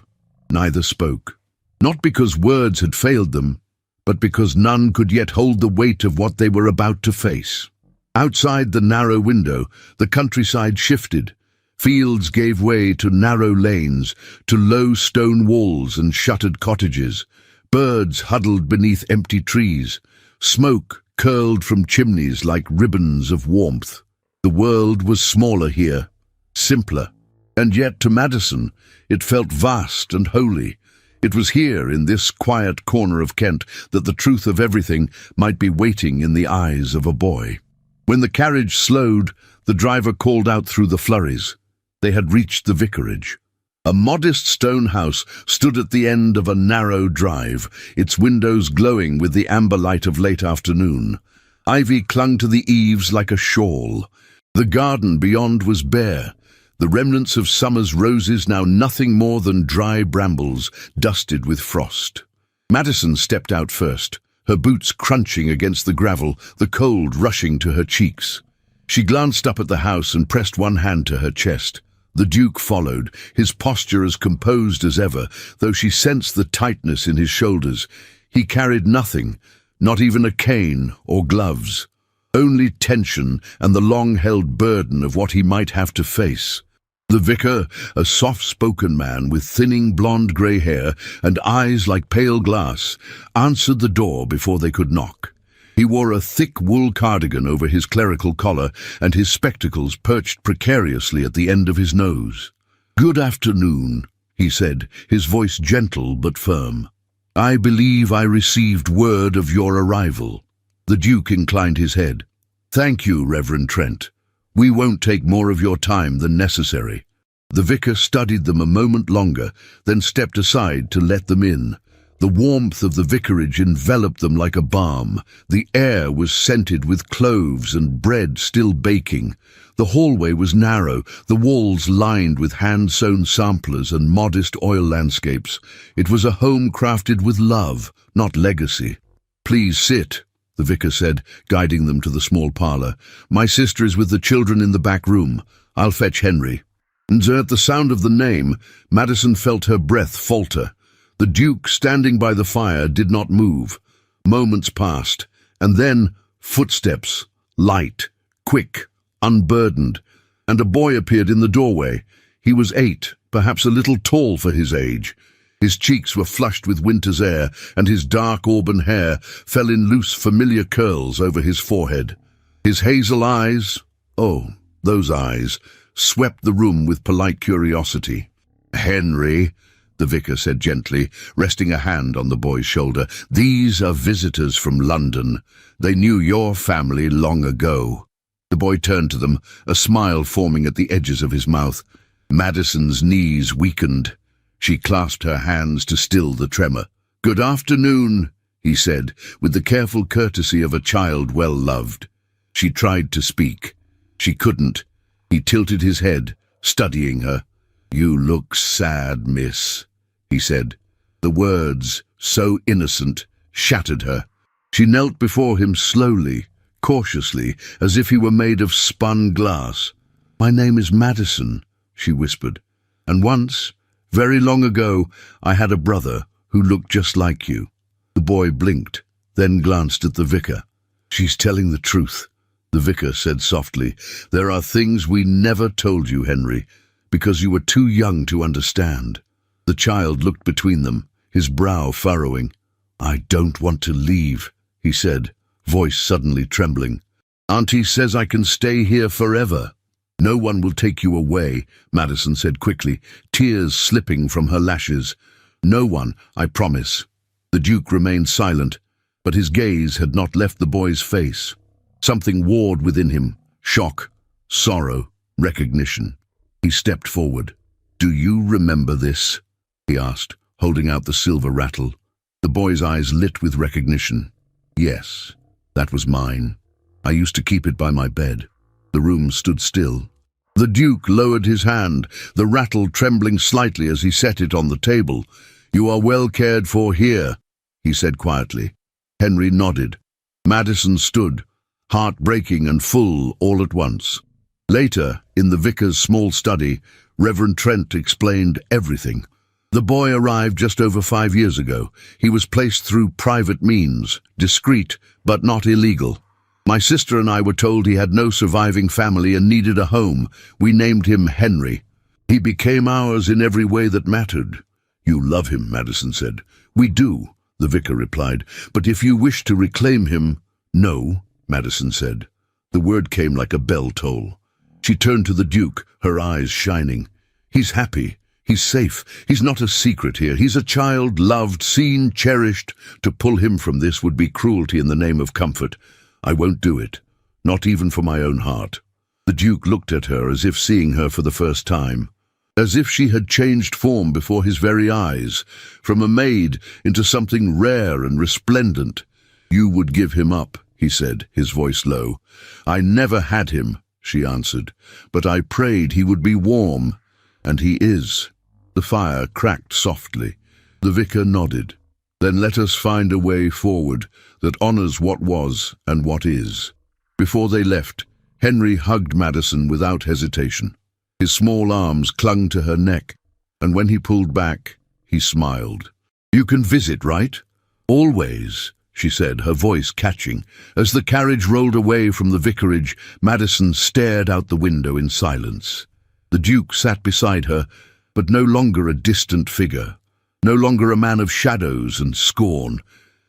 A: Neither spoke. Not because words had failed them, but because none could yet hold the weight of what they were about to face. Outside the narrow window, the countryside shifted. Fields gave way to narrow lanes, to low stone walls and shuttered cottages. Birds huddled beneath empty trees. Smoke curled from chimneys like ribbons of warmth. The world was smaller here, simpler, and yet to Madison it felt vast and holy. It was here, in this quiet corner of Kent, that the truth of everything might be waiting in the eyes of a boy. When the carriage slowed, the driver called out through the flurries. They had reached the vicarage. A modest stone house stood at the end of a narrow drive, its windows glowing with the amber light of late afternoon. Ivy clung to the eaves like a shawl. The garden beyond was bare, the remnants of summer's roses now nothing more than dry brambles dusted with frost. Madison stepped out first, her boots crunching against the gravel, the cold rushing to her cheeks. She glanced up at the house and pressed one hand to her chest. The Duke followed, his posture as composed as ever, though she sensed the tightness in his shoulders. He carried nothing, not even a cane or gloves. Only tension and the long-held burden of what he might have to face. The vicar, a soft-spoken man with thinning blonde grey hair and eyes like pale glass, answered the door before they could knock. He wore a thick wool cardigan over his clerical collar, and his spectacles perched precariously at the end of his nose. "Good afternoon," he said, his voice gentle but firm. "I believe I received word of your arrival." The Duke inclined his head. "Thank you, Reverend Trent. We won't take more of your time than necessary." The vicar studied them a moment longer, then stepped aside to let them in. The warmth of the vicarage enveloped them like a balm. The air was scented with cloves and bread still baking. The hallway was narrow, the walls lined with hand-sewn samplers and modest oil landscapes. It was a home crafted with love, not legacy. "Please sit," the vicar said, guiding them to the small parlour. "My sister is with the children in the back room. I'll fetch Henry." And at the sound of the name, Madison felt her breath falter. The Duke, standing by the fire, did not move. Moments passed, and then footsteps, light, quick, unburdened, and a boy appeared in the doorway. He was 8, perhaps a little tall for his age. His cheeks were flushed with winter's air, and his dark auburn hair fell in loose, familiar curls over his forehead. His hazel eyes, oh, those eyes, swept the room with polite curiosity. "Henry," the vicar said gently, resting a hand on the boy's shoulder, "these are visitors from London. They knew your family long ago." The boy turned to them, a smile forming at the edges of his mouth. Madison's knees weakened. She clasped her hands to still the tremor. "Good afternoon," he said, with the careful courtesy of a child well loved. She tried to speak. She couldn't. He tilted his head, studying her. "You look sad, miss," he said. The words, so innocent, shattered her. She knelt before him slowly, cautiously, as if he were made of spun glass. "My name is Madison," she whispered. "And once, very long ago, I had a brother who looked just like you." The boy blinked, then glanced at the vicar. "She's telling the truth," the vicar said softly. "There are things we never told you, Henry, because you were too young to understand." The child looked between them, his brow furrowing. "I don't want to leave," he said, voice suddenly trembling. "Auntie says I can stay here forever." "No one will take you away," Madison said quickly, tears slipping from her lashes. "No one, I promise." The Duke remained silent, but his gaze had not left the boy's face. Something warred within him, shock, sorrow, recognition. He stepped forward. "Do you remember this?" he asked, holding out the silver rattle. The boy's eyes lit with recognition. "Yes, that was mine. I used to keep it by my bed." The room stood still. The Duke lowered his hand, the rattle trembling slightly as he set it on the table. "You are well cared for here," he said quietly. Henry nodded. Madison stood, heart breaking and full all at once. Later, in the vicar's small study, Reverend Trent explained everything. The boy arrived just over 5 years ago. He was placed through private means, discreet but not illegal. My sister and I were told he had no surviving family and needed a home. We named him Henry. He became ours in every way that mattered. "You love him," Madison said. "We do," the vicar replied. "But if you wish to reclaim him—" "No," Madison said. The word came like a bell toll. She turned to the Duke, her eyes shining. "He's happy. He's safe. He's not a secret here. He's a child, loved, seen, cherished. To pull him from this would be cruelty in the name of comfort. I won't do it, not even for my own heart." The Duke looked at her as if seeing her for the first time, as if she had changed form before his very eyes, from a maid into something rare and resplendent. "You would give him up," he said, his voice low. "I never had him," she answered, "but I prayed he would be warm, and he is." The fire cracked softly. The vicar nodded. "Then let us find a way forward that honors what was and what is." Before they left, Henry hugged Madison without hesitation. His small arms clung to her neck, and when he pulled back, he smiled. "You can visit, right?" "Always," she said, her voice catching. As the carriage rolled away from the vicarage, Madison stared out the window in silence. The Duke sat beside her, but no longer a distant figure, no longer a man of shadows and scorn.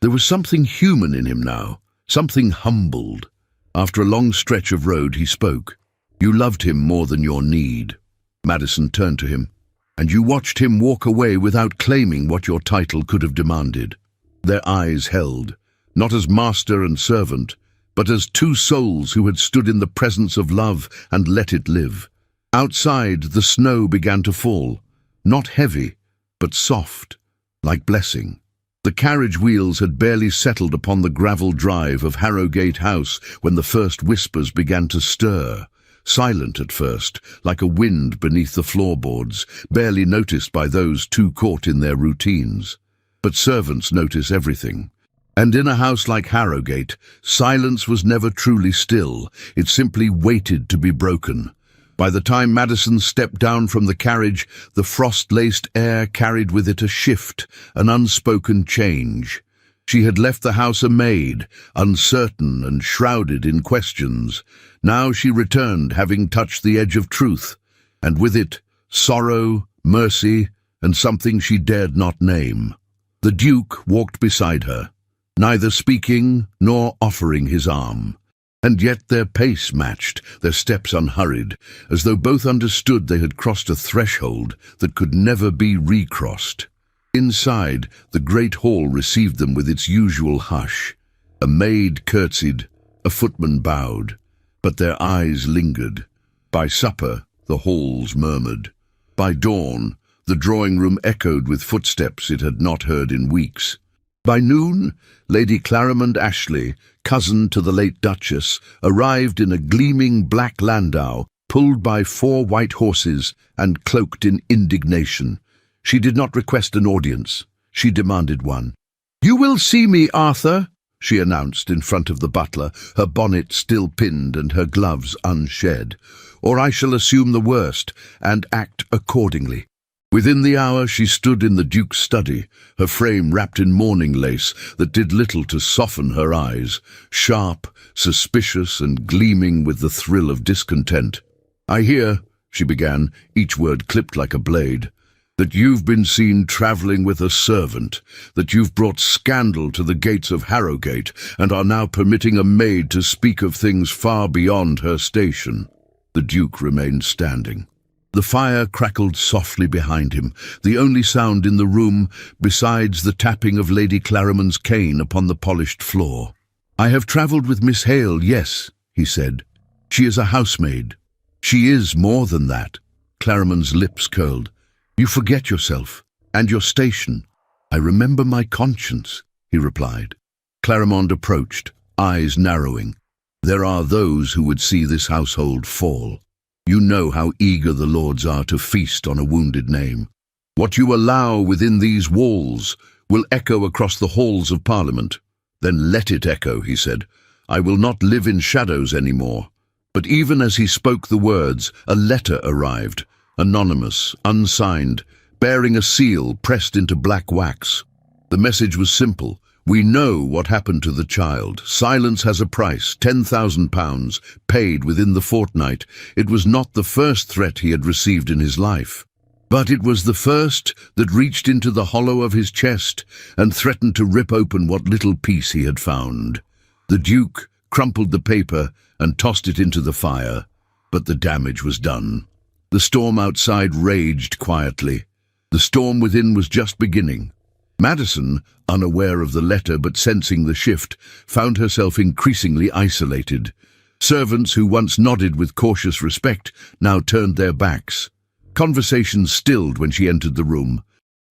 A: There was something human in him now, something humbled. After a long stretch of road, he spoke. "You loved him more than your need." Madison turned to him. and you watched him walk away without claiming what your title could have demanded. Their eyes held, not as master and servant, but as two souls who had stood in the presence of love and let it live. Outside, the snow began to fall, not heavy, but soft, like blessing. The carriage wheels had barely settled upon the gravel drive of Harrogate House when the first whispers began to stir, silent at first, like a wind beneath the floorboards, barely noticed by those too caught in their routines. But servants notice everything. And in a house like Harrogate, silence was never truly still. It simply waited to be broken. By the time Madison stepped down from the carriage, the frost-laced air carried with it a shift, an unspoken change. She had left the house a maid, uncertain and shrouded in questions. Now she returned, having touched the edge of truth, and with it, sorrow, mercy, and something she dared not name. The Duke walked beside her, neither speaking nor offering his arm. And yet their pace matched, their steps unhurried, as though both understood they had crossed a threshold that could never be recrossed. Inside, the great hall received them with its usual hush. A maid curtsied, a footman bowed, but their eyes lingered. By supper, the halls murmured. By dawn, the drawing-room echoed with footsteps it had not heard in weeks. By noon, Lady Clarimond Ashley, cousin to the late Duchess, arrived in a gleaming black landau, pulled by 4 white horses and cloaked in indignation. She did not request an audience. She demanded one. "You will see me, Arthur," she announced in front of the butler, her bonnet still pinned and her gloves unshed, "or I shall assume the worst and act accordingly." Within the hour she stood in the Duke's study, her frame wrapped in mourning lace that did little to soften her eyes, sharp, suspicious, and gleaming with the thrill of discontent. "I hear," she began, each word clipped like a blade, "that you've been seen travelling with a servant, that you've brought scandal to the gates of Harrogate, and are now permitting a maid to speak of things far beyond her station." The Duke remained standing. The fire crackled softly behind him, the only sound in the room besides the tapping of Lady Clarimond's cane upon the polished floor. "I have travelled with Miss Hale, yes," he said. "She is a housemaid." "She is more than that." Clarimond's lips curled. "You forget yourself, and your station." "I remember my conscience," he replied. Clarimond approached, eyes narrowing. "There are those who would see this household fall. You know how eager the lords are to feast on a wounded name. What you allow within these walls will echo across the halls of Parliament." "Then let it echo," he said. "I will not live in shadows any more." But even as he spoke the words, a letter arrived, anonymous, unsigned, bearing a seal pressed into black wax. The message was simple. "We know what happened to the child. Silence has a price, £10,000, paid within the fortnight." It was not the first threat he had received in his life, but it was the first that reached into the hollow of his chest and threatened to rip open what little peace he had found. The Duke crumpled the paper and tossed it into the fire, but the damage was done. The storm outside raged quietly. The storm within was just beginning. Madison, unaware of the letter but sensing the shift, found herself increasingly isolated. Servants who once nodded with cautious respect now turned their backs. Conversations stilled when she entered the room.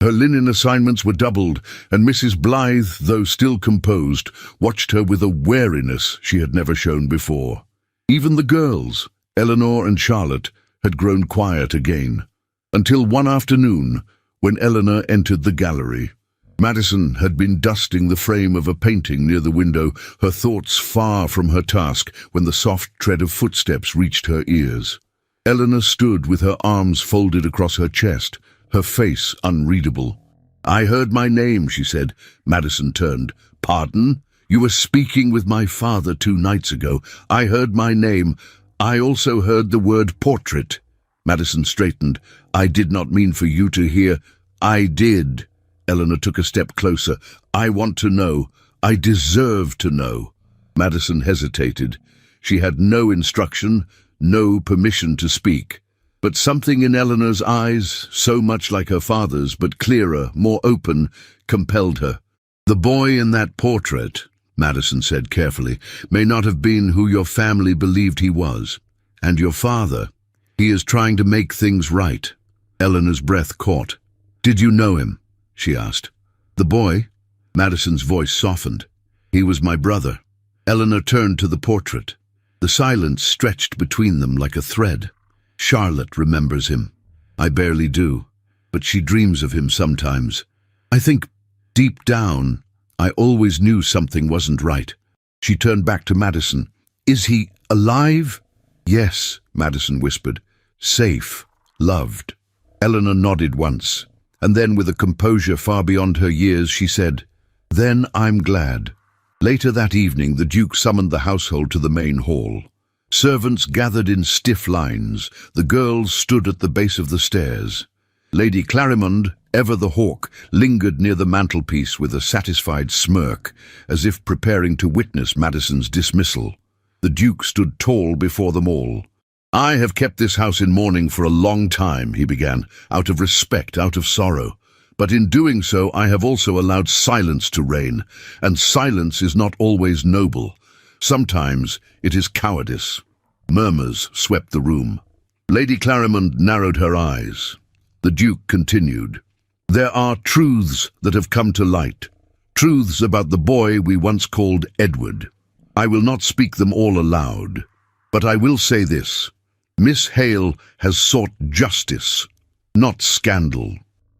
A: Her linen assignments were doubled, and Mrs. Blythe, though still composed, watched her with a wariness she had never shown before. Even the girls, Eleanor and Charlotte, had grown quiet again, until one afternoon, when Eleanor entered the gallery. Madison had been dusting the frame of a painting near the window, her thoughts far from her task, when the soft tread of footsteps reached her ears. Eleanor stood with her arms folded across her chest, her face unreadable. "I heard my name," she said. Madison turned. "Pardon? You were speaking with my father 2 nights ago. I heard my name. I also heard the word portrait." Madison straightened. "I did not mean for you to hear." "I did." Eleanor took a step closer. "I want to know. I deserve to know." Madison hesitated. She had no instruction, no permission to speak. But something in Eleanor's eyes, so much like her father's, but clearer, more open, compelled her. "The boy in that portrait," Madison said carefully, "may not have been who your family believed he was. And your father, he is trying to make things right." Eleanor's breath caught. "Did you know him?" she asked. "The boy?" Madison's voice softened. "He was my brother." Eleanor turned to the portrait. The silence stretched between them like a thread. "Charlotte remembers him. I barely do, but she dreams of him sometimes. I think, deep down, I always knew something wasn't right." She turned back to Madison. "Is he alive?" "Yes," Madison whispered. "Safe. Loved." Eleanor nodded once, and then with a composure far beyond her years, she said, "Then I'm glad." Later that evening, the Duke summoned the household to the main hall. Servants gathered in stiff lines. The girls stood at the base of the stairs. Lady Clarimond, ever the hawk, lingered near the mantelpiece with a satisfied smirk, as if preparing to witness Madison's dismissal. The Duke stood tall before them all. "I have kept this house in mourning for a long time," he began, "out of respect, out of sorrow. But in doing so, I have also allowed silence to reign, and silence is not always noble. Sometimes it is cowardice." Murmurs swept the room. Lady Clarimond narrowed her eyes. The Duke continued, "There are truths that have come to light, truths about the boy we once called Edward. I will not speak them all aloud, but I will say this. Miss Hale has sought justice, not scandal.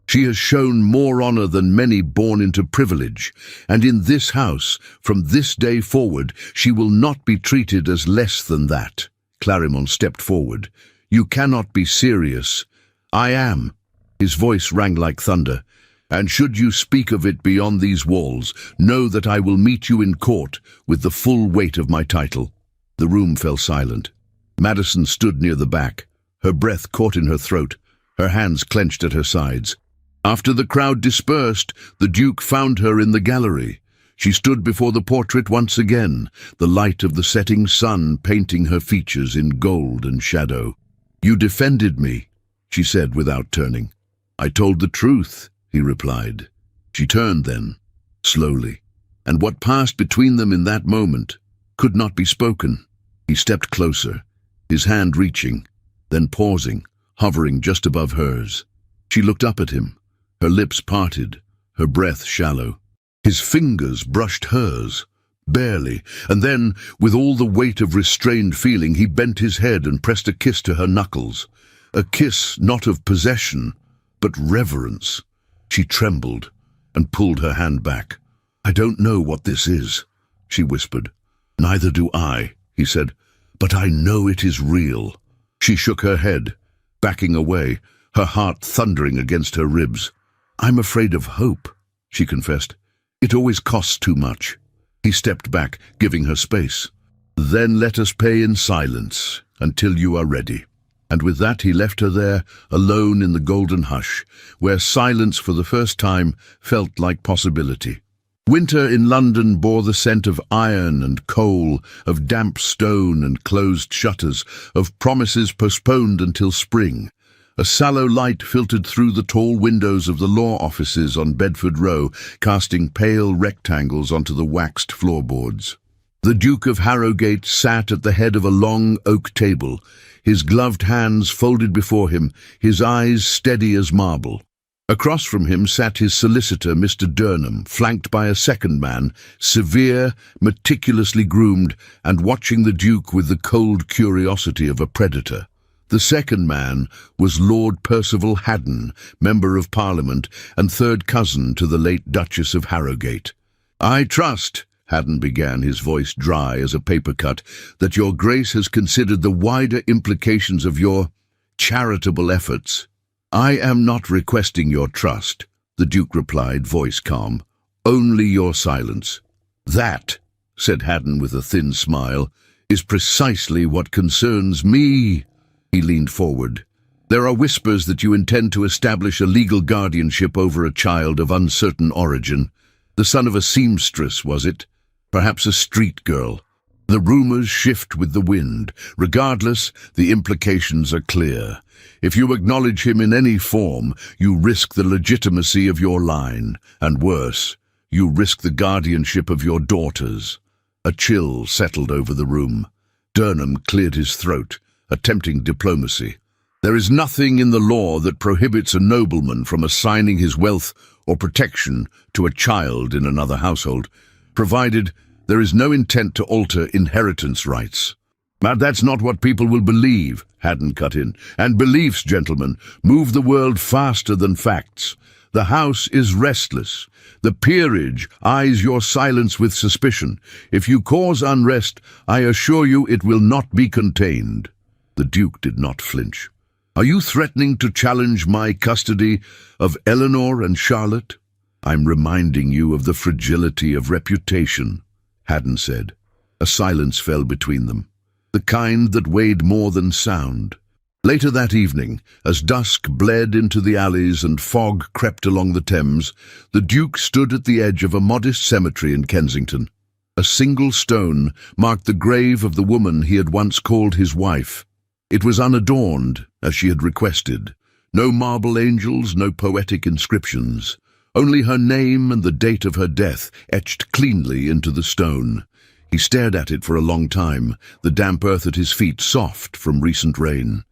A: She has shown more honor than many born into privilege, and in this house, from this day forward, she will not be treated as less than that." Clarimond stepped forward. "You cannot be serious." "I am." His voice rang like thunder. "And should you speak of it beyond these walls, know that I will meet you in court with the full weight of my title." The room fell silent. Madison stood near the back, her breath caught in her throat, her hands clenched at her sides. After the crowd dispersed, the Duke found her in the gallery. She stood before the portrait once again, the light of the setting sun painting her features in gold and shadow. "You defended me," she said without turning. "I told the truth," he replied. She turned then, slowly, and what passed between them in that moment could not be spoken. He stepped closer, his hand reaching, then pausing, hovering just above hers. She looked up at him, her lips parted, her breath shallow. His fingers brushed hers, barely, and then, with all the weight of restrained feeling, he bent his head and pressed a kiss to her knuckles. A kiss not of possession, but reverence. She trembled and pulled her hand back. "I don't know what this is," she whispered. "Neither do I," he said, "but I know it is real." She shook her head, backing away, her heart thundering against her ribs. "I'm afraid of hope," she confessed. "It always costs too much." He stepped back, giving her space. "Then let us pay in silence until you are ready." And with that he left her there, alone in the golden hush, where silence for the first time felt like possibility. Winter in London bore the scent of iron and coal, of damp stone and closed shutters, of promises postponed until spring. A sallow light filtered through the tall windows of the law offices on Bedford Row, casting pale rectangles onto the waxed floorboards. The Duke of Harrogate sat at the head of a long oak table, his gloved hands folded before him, his eyes steady as marble. Across from him sat his solicitor, Mr. Durham, flanked by a second man, severe, meticulously groomed, and watching the Duke with the cold curiosity of a predator. The second man was Lord Percival Haddon, Member of Parliament and third cousin to the late Duchess of Harrogate. "I trust," Haddon began, his voice dry as a paper cut, "that your Grace has considered the wider implications of your charitable efforts." "I am not requesting your trust," the Duke replied, voice calm. "Only your silence." "That," said Haddon with a thin smile, "is precisely what concerns me." He leaned forward. "There are whispers that you intend to establish a legal guardianship over a child of uncertain origin. The son of a seamstress, was it? Perhaps a street girl. The rumors shift with the wind. Regardless, the implications are clear. If you acknowledge him in any form, you risk the legitimacy of your line, and worse, you risk the guardianship of your daughters. A chill settled over the room. Durham cleared his throat, attempting diplomacy. There is nothing in the law that prohibits a nobleman from assigning his wealth or protection to a child in another household, provided there is no intent to alter inheritance rights. But that's not what people will believe, Haddon cut in. And beliefs, gentlemen, move the world faster than facts. The House is restless. The peerage eyes your silence with suspicion. If you cause unrest, I assure you it will not be contained. The Duke did not flinch. Are you threatening to challenge my custody of Eleanor and Charlotte? I'm reminding you of the fragility of reputation, Haddon said. A silence fell between them, the kind that weighed more than sound. Later that evening, as dusk bled into the alleys and fog crept along the Thames, the Duke stood at the edge of a modest cemetery in Kensington. A single stone marked the grave of the woman he had once called his wife. It was unadorned, as she had requested. No marble angels, no poetic inscriptions. Only her name and the date of her death etched cleanly into the stone. He stared at it for a long time, the damp earth at his feet soft from recent rain.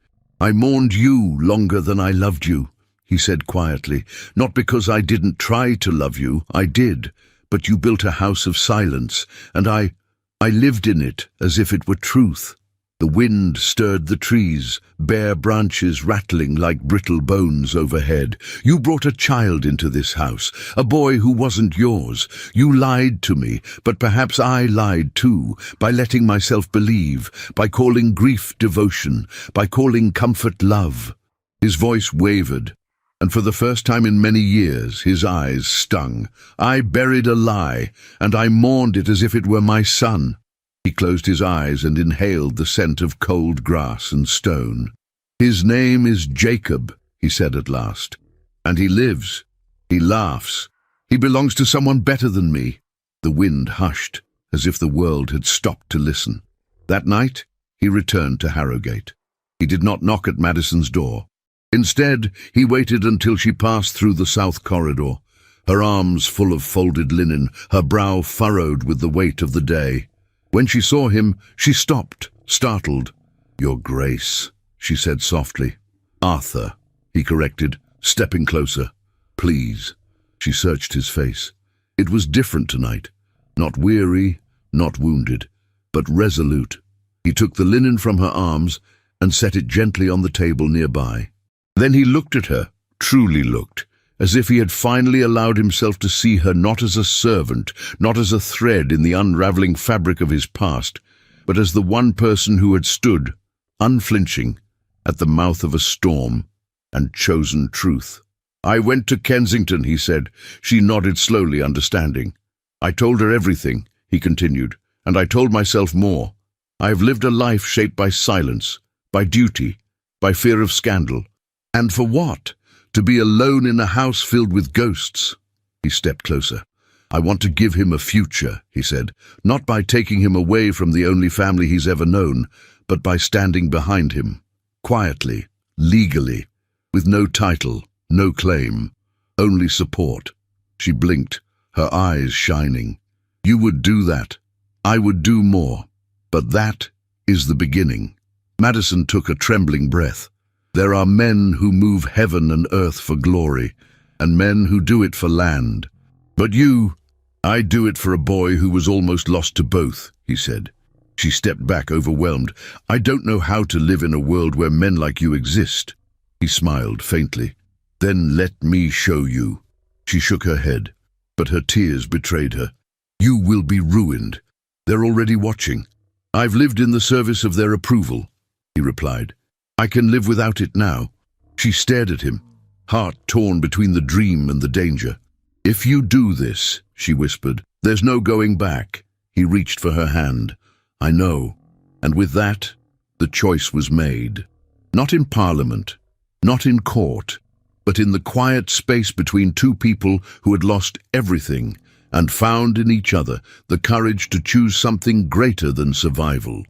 A: I mourned you longer than I loved you, he said quietly. Not because I didn't try to love you, I did, but you built a house of silence, and I lived in it as if it were truth. The wind stirred the trees, bare branches rattling like brittle bones overhead. You brought a child into this house, a boy who wasn't yours. You lied to me, but perhaps I lied too, by letting myself believe, by calling grief devotion, by calling comfort love. His voice wavered, and for the first time in many years his eyes stung. I buried a lie, and I mourned it as if it were my son. He closed his eyes and inhaled the scent of cold grass and stone. His name is Jacob, he said at last. And he lives. He laughs. He belongs to someone better than me. The wind hushed, as if the world had stopped to listen. That night, he returned to Harrogate. He did not knock at Madison's door. Instead, he waited until she passed through the south corridor, her arms full of folded linen, her brow furrowed with the weight of the day. When she saw him, she stopped, startled. Your Grace, she said softly. Arthur, he corrected, stepping closer. Please. She searched his face. It was different tonight. Not weary, not wounded, but resolute. He took the linen from her arms and set it gently on the table nearby. Then he looked at her, truly looked, as if he had finally allowed himself to see her not as a servant, not as a thread in the unraveling fabric of his past, but as the one person who had stood, unflinching, at the mouth of a storm and chosen truth. I went to Kensington, he said. She nodded slowly, understanding. I told her everything, he continued, and I told myself more. I have lived a life shaped by silence, by duty, by fear of scandal. And for what? To be alone in a house filled with ghosts. He stepped closer. I want to give him a future, he said, not by taking him away from the only family he's ever known, but by standing behind him, quietly, legally, with no title, no claim, only support. She blinked, her eyes shining. You would do that. I would do more. But that is the beginning. Madison took a trembling breath. There are men who move heaven and earth for glory, and men who do it for land. But you, I do it for a boy who was almost lost to both, he said. She stepped back, overwhelmed. I don't know how to live in a world where men like you exist. He smiled faintly. Then let me show you. She shook her head, but her tears betrayed her. You will be ruined. They're already watching. I've lived in the service of their approval, he replied. I can live without it now. She stared at him, heart torn between the dream and the danger. If you do this, she whispered, there's no going back. He reached for her hand. I know. And with that, the choice was made. Not in Parliament, not in court, but in the quiet space between two people who had lost everything and found in each other the courage to choose something greater than survival.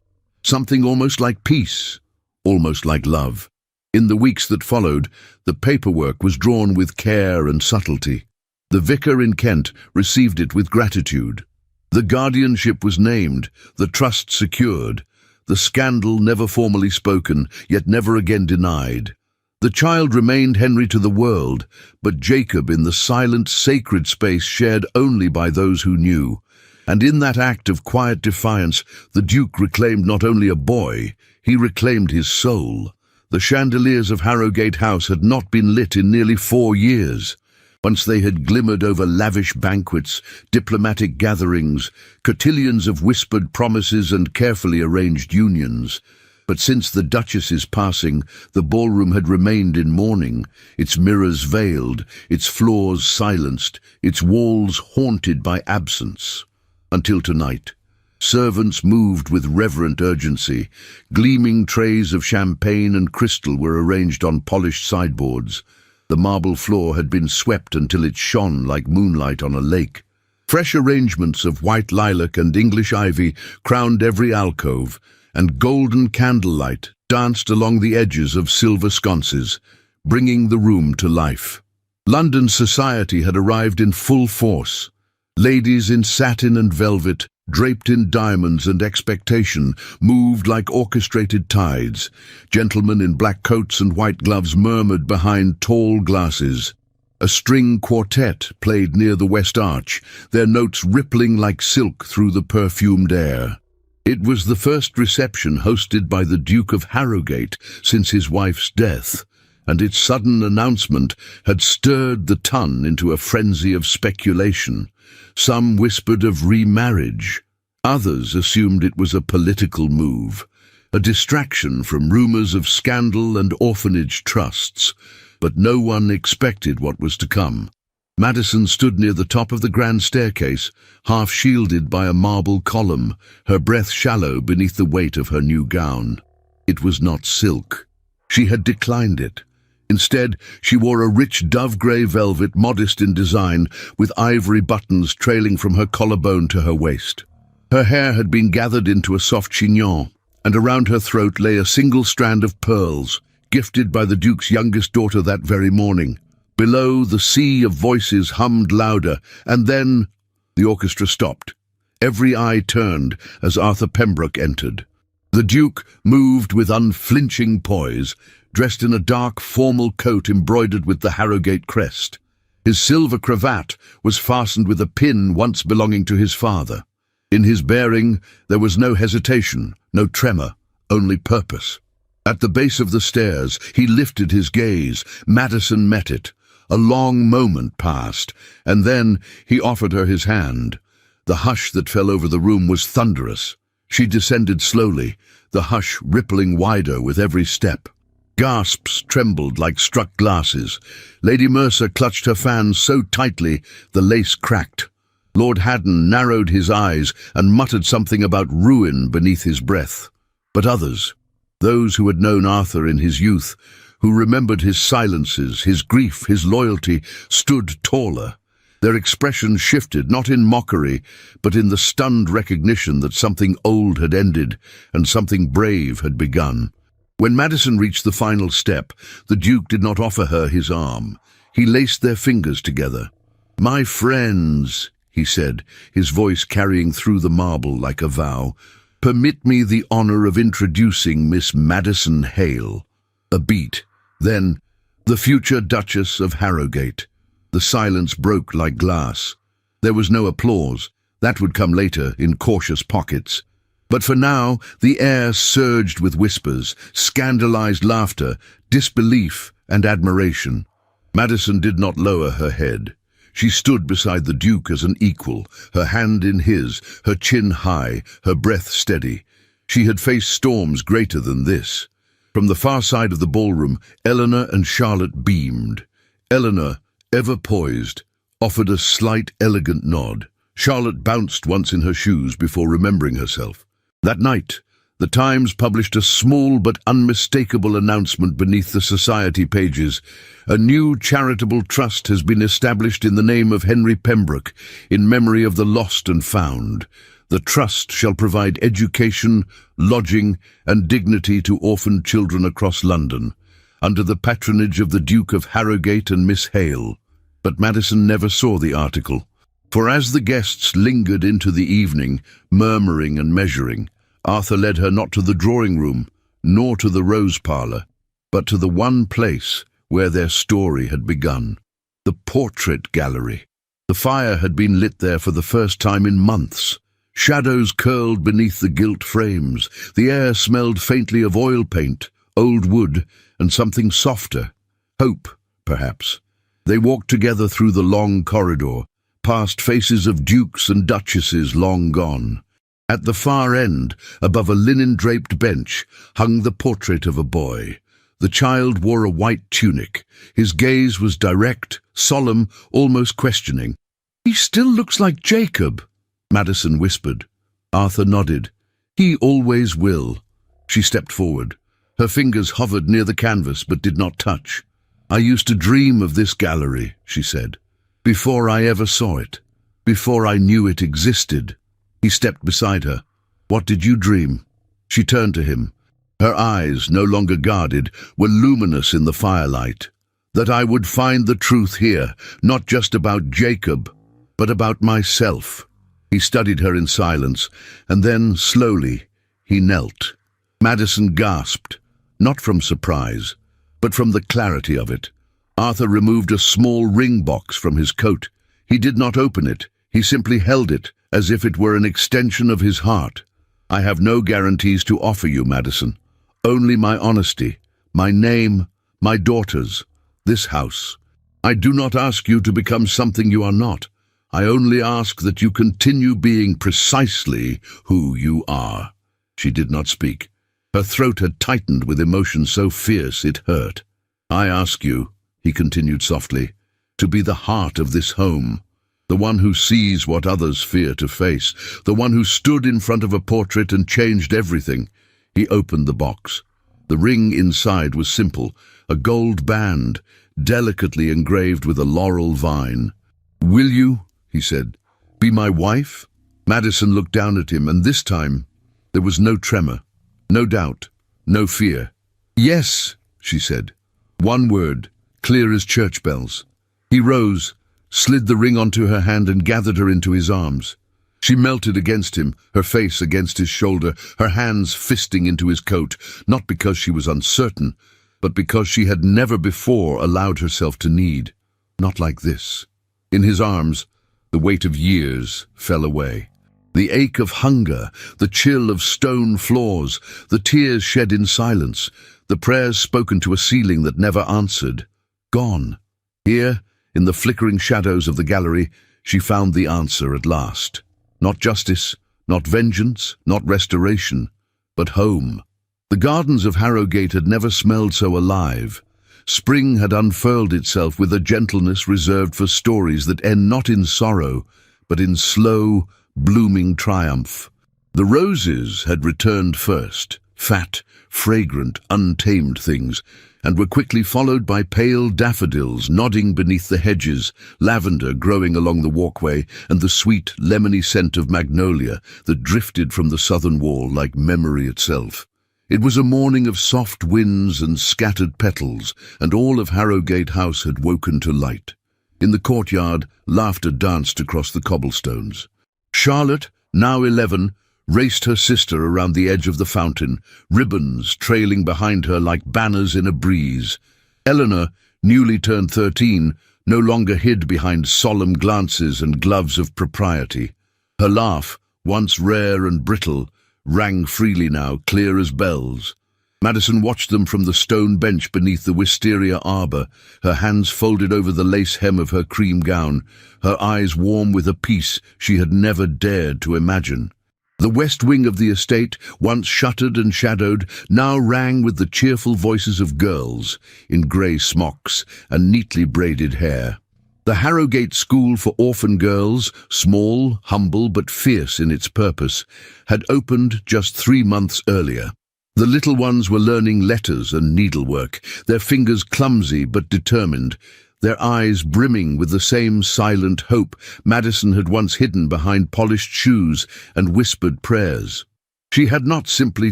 A: Something almost like peace, almost like love. In the weeks that followed, the paperwork was drawn with care and subtlety. The vicar in Kent received it with gratitude. The guardianship was named, the trust secured, the scandal never formally spoken, yet never again denied. The child remained Henry to the world, but Jacob in the silent, sacred space shared only by those who knew. And in that act of quiet defiance, the Duke reclaimed not only a boy, he reclaimed his soul. The chandeliers of Harrogate House had not been lit in nearly 4 years. Once they had glimmered over lavish banquets, diplomatic gatherings, cotillions of whispered promises and carefully arranged unions. But since the Duchess's passing, the ballroom had remained in mourning, its mirrors veiled, its floors silenced, its walls haunted by absence. Until tonight. Servants moved with reverent urgency. Gleaming trays of champagne and crystal were arranged on polished sideboards. The marble floor had been swept until it shone like moonlight on a lake. Fresh arrangements of white lilac and English ivy crowned every alcove, and golden candlelight danced along the edges of silver sconces, bringing the room to life. London society had arrived in full force. Ladies in satin and velvet, draped in diamonds and expectation, moved like orchestrated tides. Gentlemen in black coats and white gloves murmured behind tall glasses. A string quartet played near the West Arch, their notes rippling like silk through the perfumed air. It was the first reception hosted by the Duke of Harrogate since his wife's death, and its sudden announcement had stirred the ton into a frenzy of speculation. Some whispered of remarriage. Others assumed it was a political move, a distraction from rumors of scandal and orphanage trusts. But no one expected what was to come. Madison stood near the top of the grand staircase, half shielded by a marble column, her breath shallow beneath the weight of her new gown. It was not silk. She had declined it. Instead, she wore a rich dove-grey velvet, modest in design, with ivory buttons trailing from her collarbone to her waist. Her hair had been gathered into a soft chignon, and around her throat lay a single strand of pearls, gifted by the Duke's youngest daughter that very morning. Below, the sea of voices hummed louder, and then the orchestra stopped. Every eye turned as Arthur Pembroke entered. The Duke moved with unflinching poise, dressed in a dark, formal coat embroidered with the Harrogate crest. His silver cravat was fastened with a pin once belonging to his father. In his bearing, there was no hesitation, no tremor, only purpose. At the base of the stairs, he lifted his gaze. Madison met it. A long moment passed, and then he offered her his hand. The hush that fell over the room was thunderous. She descended slowly, the hush rippling wider with every step. Gasps trembled like struck glasses. Lady Mercer clutched her fan so tightly the lace cracked. Lord Haddon narrowed his eyes and muttered something about ruin beneath his breath. But others, those who had known Arthur in his youth, who remembered his silences, his grief, his loyalty, stood taller. Their expression shifted, not in mockery, but in the stunned recognition that something old had ended and something brave had begun. When Madison reached the final step, the Duke did not offer her his arm. He laced their fingers together. "My friends," he said, his voice carrying through the marble like a vow, "permit me the honor of introducing Miss Madison Hale." A beat. Then, the future Duchess of Harrogate. The silence broke like glass. There was no applause. That would come later, in cautious pockets. But for now, the air surged with whispers, scandalized laughter, disbelief, and admiration. Madison did not lower her head. She stood beside the Duke as an equal, her hand in his, her chin high, her breath steady. She had faced storms greater than this. From the far side of the ballroom, Eleanor and Charlotte beamed. Eleanor, ever poised, offered a slight, elegant nod. Charlotte bounced once in her shoes before remembering herself. That night, The Times published a small but unmistakable announcement beneath the society pages. A new charitable trust has been established in the name of Henry Pembroke, in memory of the lost and found. The trust shall provide education, lodging, and dignity to orphaned children across London, under the patronage of the Duke of Harrogate and Miss Hale. But Madison never saw the article, for as the guests lingered into the evening, murmuring and measuring, Arthur led her not to the drawing-room, nor to the rose parlour, but to the one place where their story had begun, the portrait gallery. The fire had been lit there for the first time in months. Shadows curled beneath the gilt frames. The air smelled faintly of oil paint, old wood, and something softer. Hope, perhaps. They walked together through the long corridor, past faces of dukes and duchesses long gone. At the far end, above a linen-draped bench, hung the portrait of a boy. The child wore a white tunic. His gaze was direct, solemn, almost questioning. "He still looks like Jacob," Madison whispered. Arthur nodded. "He always will." She stepped forward. Her fingers hovered near the canvas but did not touch. "I used to dream of this gallery," she said, "before I ever saw it, before I knew it existed." He stepped beside her. "What did you dream?" She turned to him. Her eyes, no longer guarded, were luminous in the firelight. "That I would find the truth here, not just about Jacob, but about myself." He studied her in silence, and then, slowly, he knelt. Madison gasped, not from surprise, but from the clarity of it. Arthur removed a small ring box from his coat. He did not open it. He simply held it, as if it were an extension of his heart. "I have no guarantees to offer you, Madison. Only my honesty, my name, my daughters, this house. I do not ask you to become something you are not. I only ask that you continue being precisely who you are." She did not speak. Her throat had tightened with emotion so fierce it hurt. "I ask you," he continued softly, "to be the heart of this home. The one who sees what others fear to face, the one who stood in front of a portrait and changed everything." He opened the box. The ring inside was simple, a gold band, delicately engraved with a laurel vine. "Will you," he said, "be my wife?" Madison looked down at him, and this time there was no tremor, no doubt, no fear. "Yes," she said. One word, clear as church bells. He rose, slid the ring onto her hand and gathered her into his arms. She melted against him, her face against his shoulder, her hands fisting into his coat, not because she was uncertain, but because she had never before allowed herself to need. Not like this. In his arms, the weight of years fell away. The ache of hunger, the chill of stone floors, the tears shed in silence, the prayers spoken to a ceiling that never answered. Gone. Here, in the flickering shadows of the gallery, she found the answer at last. Not justice, not vengeance, not restoration, but home. The gardens of Harrogate had never smelled so alive. Spring had unfurled itself with a gentleness reserved for stories that end not in sorrow, but in slow, blooming triumph. The roses had returned first, fat, fragrant, untamed things, and were quickly followed by pale daffodils nodding beneath the hedges, lavender growing along the walkway, and the sweet, lemony scent of magnolia that drifted from the southern wall like memory itself. It was a morning of soft winds and scattered petals, and all of Harrogate House had woken to light. In the courtyard, laughter danced across the cobblestones. Charlotte, now 11, raced her sister around the edge of the fountain, ribbons trailing behind her like banners in a breeze. Eleanor, newly turned 13, no longer hid behind solemn glances and gloves of propriety. Her laugh, once rare and brittle, rang freely now, clear as bells. Madison watched them from the stone bench beneath the wisteria arbour, her hands folded over the lace hem of her cream gown, her eyes warm with a peace she had never dared to imagine. The west wing of the estate, once shuttered and shadowed, now rang with the cheerful voices of girls in grey smocks and neatly braided hair. The Harrogate School for Orphan Girls, small, humble but fierce in its purpose, had opened just 3 months earlier. The little ones were learning letters and needlework, their fingers clumsy but determined, their eyes brimming with the same silent hope Madison had once hidden behind polished shoes and whispered prayers. She had not simply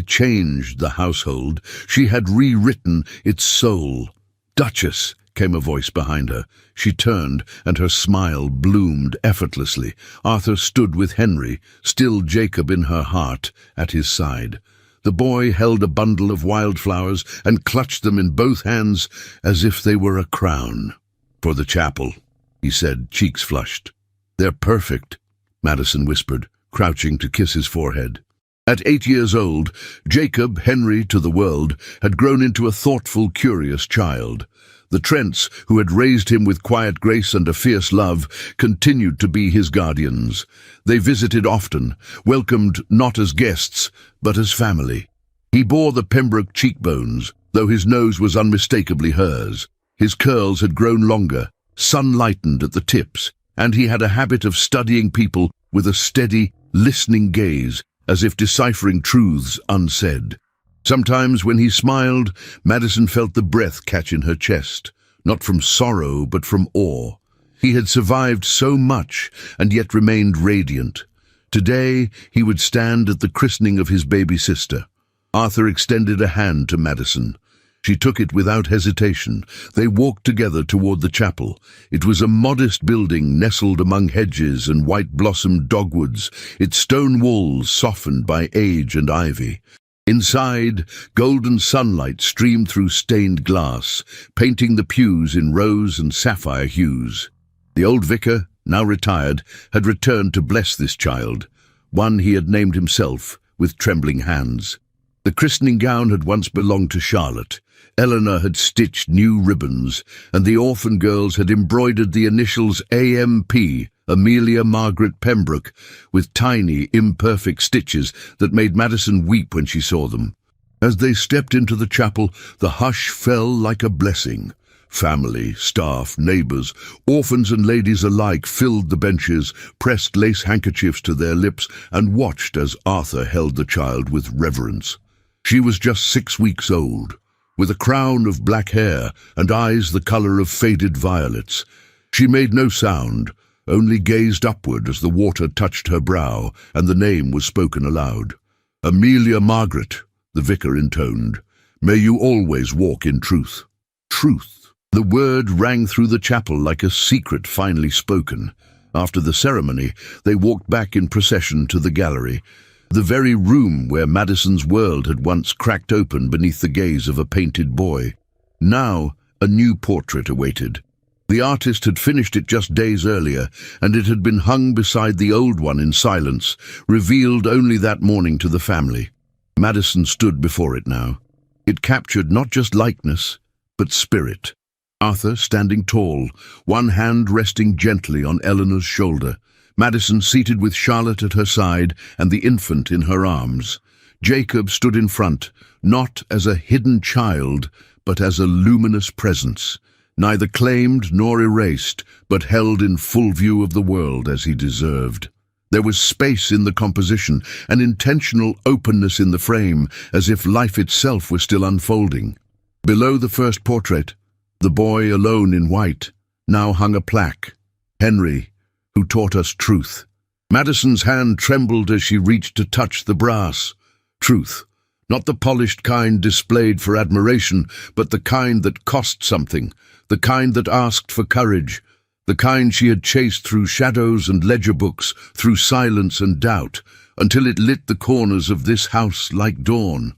A: changed the household, she had rewritten its soul. "Duchess," came a voice behind her. She turned, and her smile bloomed effortlessly. Arthur stood with Henry, still Jacob in her heart, at his side. The boy held a bundle of wildflowers and clutched them in both hands as if they were a crown. "For the chapel," he said, cheeks flushed. "They're perfect," Madison whispered, crouching to kiss his forehead. At 8 years old, Jacob, Henry to the world, had grown into a thoughtful, curious child. The Trents, who had raised him with quiet grace and a fierce love, continued to be his guardians. They visited often, welcomed not as guests, but as family. He bore the Pembroke cheekbones, though his nose was unmistakably hers. His curls had grown longer, sun-lightened at the tips, and he had a habit of studying people with a steady, listening gaze, as if deciphering truths unsaid. Sometimes when he smiled, Madison felt the breath catch in her chest, not from sorrow but from awe. He had survived so much and yet remained radiant. Today he would stand at the christening of his baby sister. Arthur extended a hand to Madison. She took it without hesitation. They walked together toward the chapel. It was a modest building nestled among hedges and white-blossomed dogwoods, its stone walls softened by age and ivy. Inside, golden sunlight streamed through stained glass, painting the pews in rose and sapphire hues. The old vicar, now retired, had returned to bless this child, one he had named himself, with trembling hands. The christening gown had once belonged to Charlotte. Eleanor had stitched new ribbons, and the orphan girls had embroidered the initials AMP, Amelia Margaret Pembroke, with tiny, imperfect stitches that made Madison weep when she saw them. As they stepped into the chapel, the hush fell like a blessing. Family, staff, neighbours, orphans and ladies alike filled the benches, pressed lace handkerchiefs to their lips, and watched as Arthur held the child with reverence. She was just 6 weeks old, with a crown of black hair and eyes the colour of faded violets. She made no sound, only gazed upward as the water touched her brow and the name was spoken aloud. "Amelia Margaret," the vicar intoned, "may you always walk in truth." Truth. The word rang through the chapel like a secret finally spoken. After the ceremony, they walked back in procession to the gallery, the very room where Madison's world had once cracked open beneath the gaze of a painted boy. Now, a new portrait awaited. The artist had finished it just days earlier, and it had been hung beside the old one in silence, revealed only that morning to the family. Madison stood before it now. It captured not just likeness, but spirit. Arthur standing tall, one hand resting gently on Eleanor's shoulder. Madison seated with Charlotte at her side and the infant in her arms. Jacob stood in front, not as a hidden child, but as a luminous presence, neither claimed nor erased, but held in full view of the world as he deserved. There was space in the composition, an intentional openness in the frame, as if life itself were still unfolding. Below the first portrait, the boy alone in white, now hung a plaque. "Henry, who taught us truth." Madison's hand trembled as she reached to touch the brass. Truth, not the polished kind displayed for admiration, but the kind that cost something, the kind that asked for courage, the kind she had chased through shadows and ledger books, through silence and doubt, until it lit the corners of this house like dawn.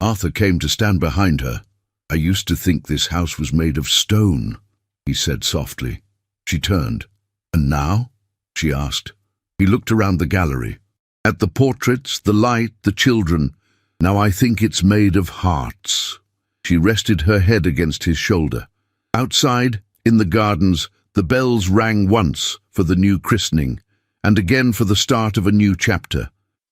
A: Arthur came to stand behind her. "I used to think this house was made of stone," he said softly. She turned. "And now?" she asked. He looked around the gallery. At the portraits, the light, the children. "Now I think it's made of hearts." She rested her head against his shoulder. Outside, in the gardens, the bells rang once for the new christening, and again for the start of a new chapter.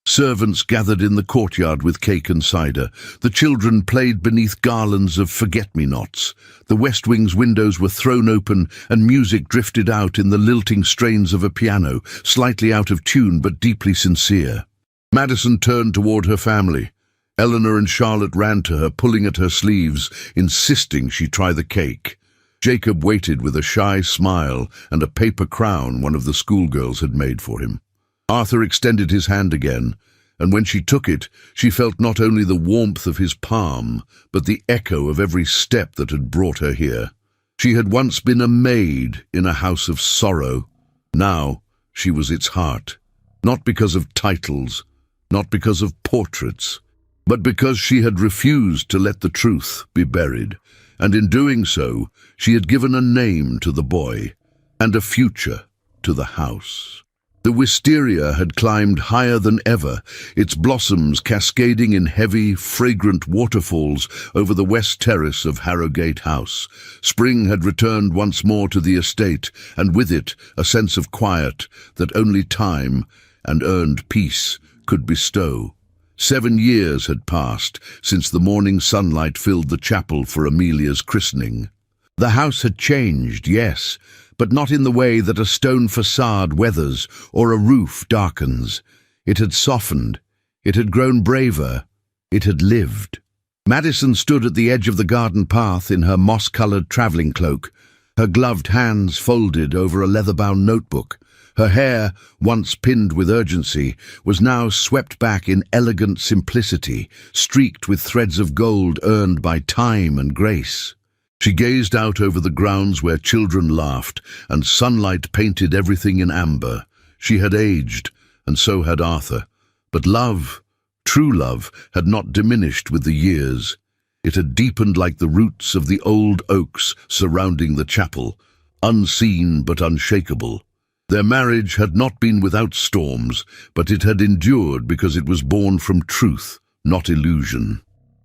A: Servants gathered in the courtyard with cake and cider. The children played beneath garlands of forget-me-nots. The West Wing's windows were thrown open and music drifted out in the lilting strains of a piano, slightly out of tune but deeply sincere. Madison turned toward her family. Eleanor and Charlotte ran to her, pulling at her sleeves, insisting she try the cake. Jacob waited with a shy smile and a paper crown one of the schoolgirls had made for him. Arthur extended his hand again, and when she took it, she felt not only the warmth of his palm, but the echo of every step that had brought her here. She had once been a maid in a house of sorrow. Now she was its heart, not because of titles, not because of portraits, but because she had refused to let the truth be buried, and in doing so, she had given a name to the boy, and a future to the house. The wisteria had climbed higher than ever, its blossoms cascading in heavy, fragrant waterfalls over the west terrace of Harrogate House. Spring had returned once more to the estate, and with it a sense of quiet that only time and earned peace could bestow. 7 years had passed since the morning sunlight filled the chapel for Amelia's christening. The house had changed, yes, but not in the way that a stone facade weathers or a roof darkens. It had softened, it had grown braver, it had lived. Madison stood at the edge of the garden path in her moss-coloured travelling cloak, her gloved hands folded over a leather-bound notebook. Her hair, once pinned with urgency, was now swept back in elegant simplicity, streaked with threads of gold earned by time and grace. She gazed out over the grounds where children laughed, and sunlight painted everything in amber. She had aged, and so had Arthur. But love, true love, had not diminished with the years. It had deepened like the roots of the old oaks surrounding the chapel, unseen but unshakable. Their marriage had not been without storms, but it had endured because it was born from truth, not illusion.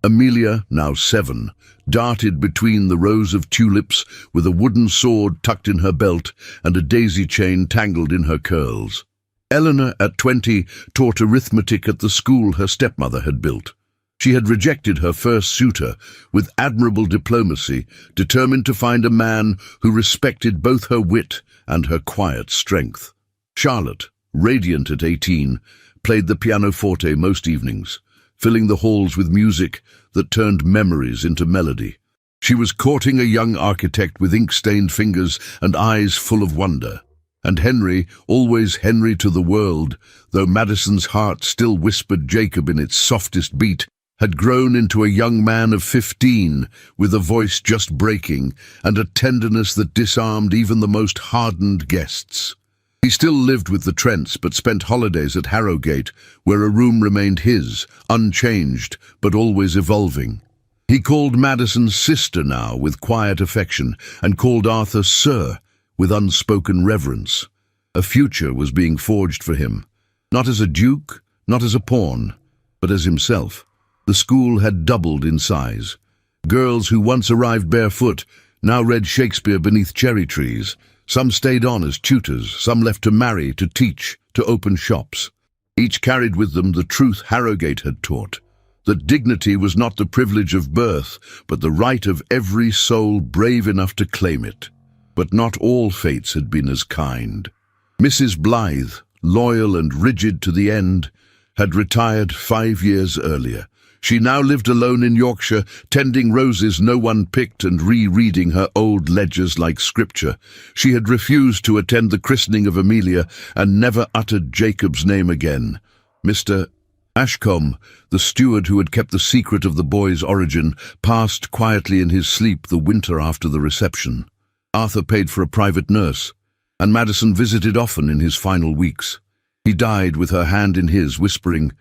A: Amelia, now 7, darted between the rows of tulips with a wooden sword tucked in her belt and a daisy chain tangled in her curls. Eleanor, at 20, taught arithmetic at the school her stepmother had built. She had rejected her first suitor with admirable diplomacy, determined to find a man who respected both her wit and her quiet strength. Charlotte, radiant at 18, played the pianoforte most evenings, filling the halls with music that turned memories into melody. She was courting a young architect with ink-stained fingers and eyes full of wonder. And Henry, always Henry to the world, though Madison's heart still whispered Jacob in its softest beat, had grown into a young man of 15, with a voice just breaking and a tenderness that disarmed even the most hardened guests. He still lived with the Trents, but spent holidays at Harrogate, where a room remained his, unchanged, but always evolving. He called Madison sister now with quiet affection, and called Arthur sir with unspoken reverence. A future was being forged for him, not as a duke, not as a pawn, but as himself. The school had doubled in size. Girls who once arrived barefoot now read Shakespeare beneath cherry trees. Some stayed on as tutors, some left to marry, to teach, to open shops. Each carried with them the truth Harrogate had taught, that dignity was not the privilege of birth, but the right of every soul brave enough to claim it. But not all fates had been as kind. Mrs. Blythe, loyal and rigid to the end, had retired 5 years earlier. She now lived alone in Yorkshire, tending roses no one picked and rereading her old ledgers like scripture. She had refused to attend the christening of Amelia and never uttered Jacob's name again. Mr. Ashcombe, the steward who had kept the secret of the boy's origin, passed quietly in his sleep the winter after the reception. Arthur paid for a private nurse, and Madison visited often in his final weeks. He died with her hand in his, whispering,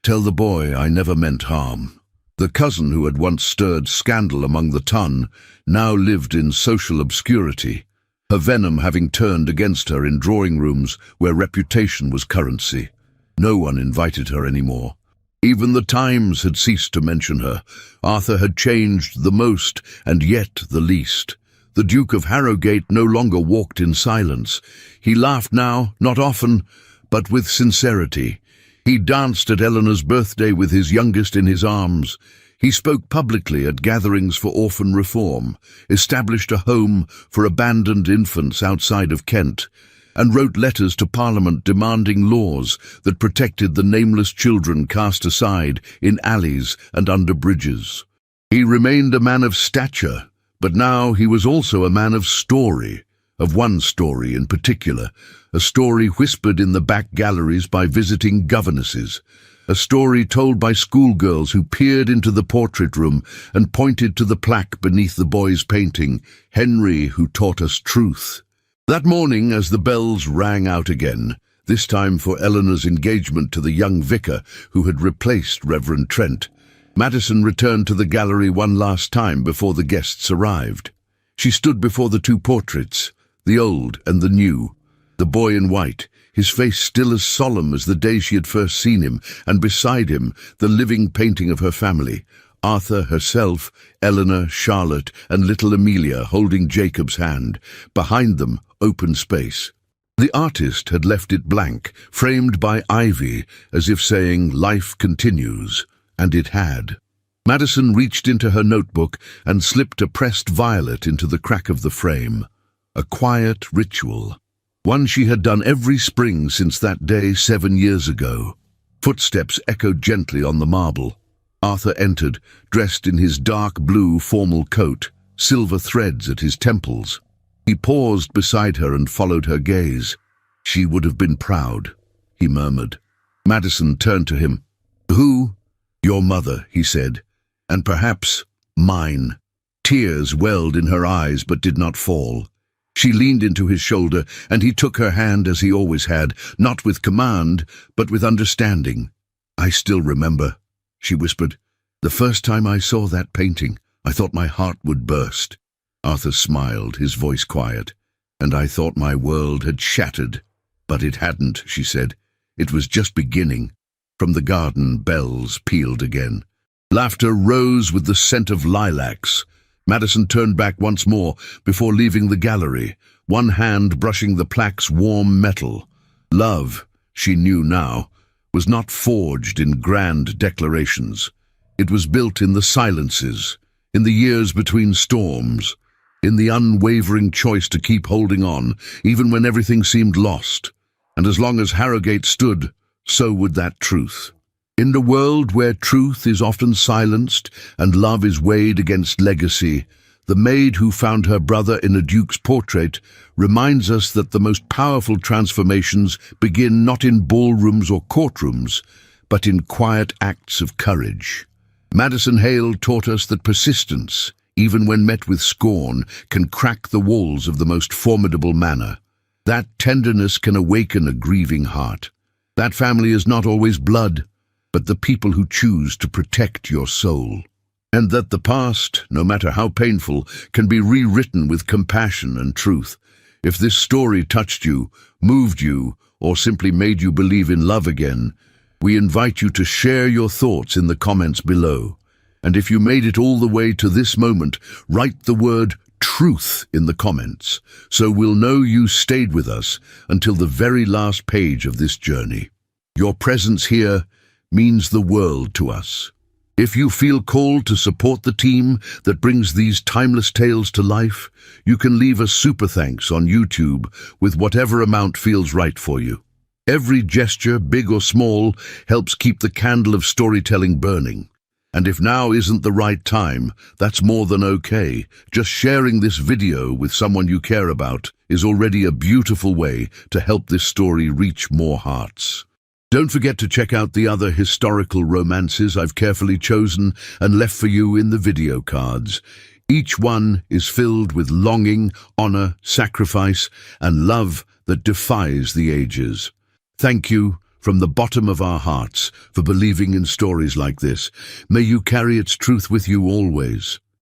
A: "Tell the boy I never meant harm." The cousin who had once stirred scandal among the ton now lived in social obscurity, her venom having turned against her in drawing rooms where reputation was currency. No one invited her anymore. Even the Times had ceased to mention her. Arthur had changed the most and yet the least. The Duke of Harrogate no longer walked in silence. He laughed now, not often, but with sincerity. He danced at Eleanor's birthday with his youngest in his arms. He spoke publicly at gatherings for orphan reform, established a home for abandoned infants outside of Kent, and wrote letters to Parliament demanding laws that protected the nameless children cast aside in alleys and under bridges. He remained a man of stature, but now he was also a man of story, of one story in particular, a story whispered in the back galleries by visiting governesses, a story told by schoolgirls who peered into the portrait room and pointed to the plaque beneath the boy's painting, "Henry, who taught us truth." That morning, as the bells rang out again, this time for Eleanor's engagement to the young vicar who had replaced Reverend Trent, Madison returned to the gallery one last time before the guests arrived. She stood before the two portraits, the old and the new, the boy in white, his face still as solemn as the day she had first seen him, and beside him the living painting of her family, Arthur, herself, Eleanor, Charlotte, and little Amelia holding Jacob's hand. Behind them, open space. The artist had left it blank, framed by ivy, as if saying, "Life continues," and it had. Madison reached into her notebook and slipped a pressed violet into the crack of the frame. A quiet ritual. One she had done every spring since that day 7 years ago. Footsteps echoed gently on the marble. Arthur entered, dressed in his dark blue formal coat, silver threads at his temples. He paused beside her and followed her gaze. "She would have been proud," he murmured. Madison turned to him. "Who?" "Your mother," he said, "and perhaps mine." Tears welled in her eyes but did not fall. She leaned into his shoulder, and he took her hand as he always had, not with command, but with understanding. "I still remember," she whispered. "The first time I saw that painting, I thought my heart would burst." Arthur smiled, his voice quiet. "And I thought my world had shattered. But it hadn't," she said. "It was just beginning." From the garden, bells pealed again. Laughter rose with the scent of lilacs. Madison turned back once more before leaving the gallery, one hand brushing the plaque's warm metal. Love, she knew now, was not forged in grand declarations. It was built in the silences, in the years between storms, in the unwavering choice to keep holding on, even when everything seemed lost. And as long as Harrogate stood, so would that truth. In a world where truth is often silenced and love is weighed against legacy, the maid who found her brother in a duke's portrait reminds us that the most powerful transformations begin not in ballrooms or courtrooms, but in quiet acts of courage. Madison Hale taught us that persistence, even when met with scorn, can crack the walls of the most formidable manor. That tenderness can awaken a grieving heart. That family is not always blood, but the people who choose to protect your soul. And that the past, no matter how painful, can be rewritten with compassion and truth. If this story touched you, moved you, or simply made you believe in love again, we invite you to share your thoughts in the comments below. And if you made it all the way to this moment, write the word truth in the comments, so we'll know you stayed with us until the very last page of this journey. Your presence here means the world to us. If you feel called to support the team that brings these timeless tales to life, you can leave a super thanks on YouTube with whatever amount feels right for you. Every gesture, big or small, helps keep the candle of storytelling burning. And if now isn't the right time, that's more than okay. Just sharing this video with someone you care about is already a beautiful way to help this story reach more hearts. Don't forget to check out the other historical romances I've carefully chosen and left for you in the video cards. Each one is filled with longing, honor, sacrifice, and love that defies the ages. Thank you from the bottom of our hearts for believing in stories like this. May you carry its truth with you always.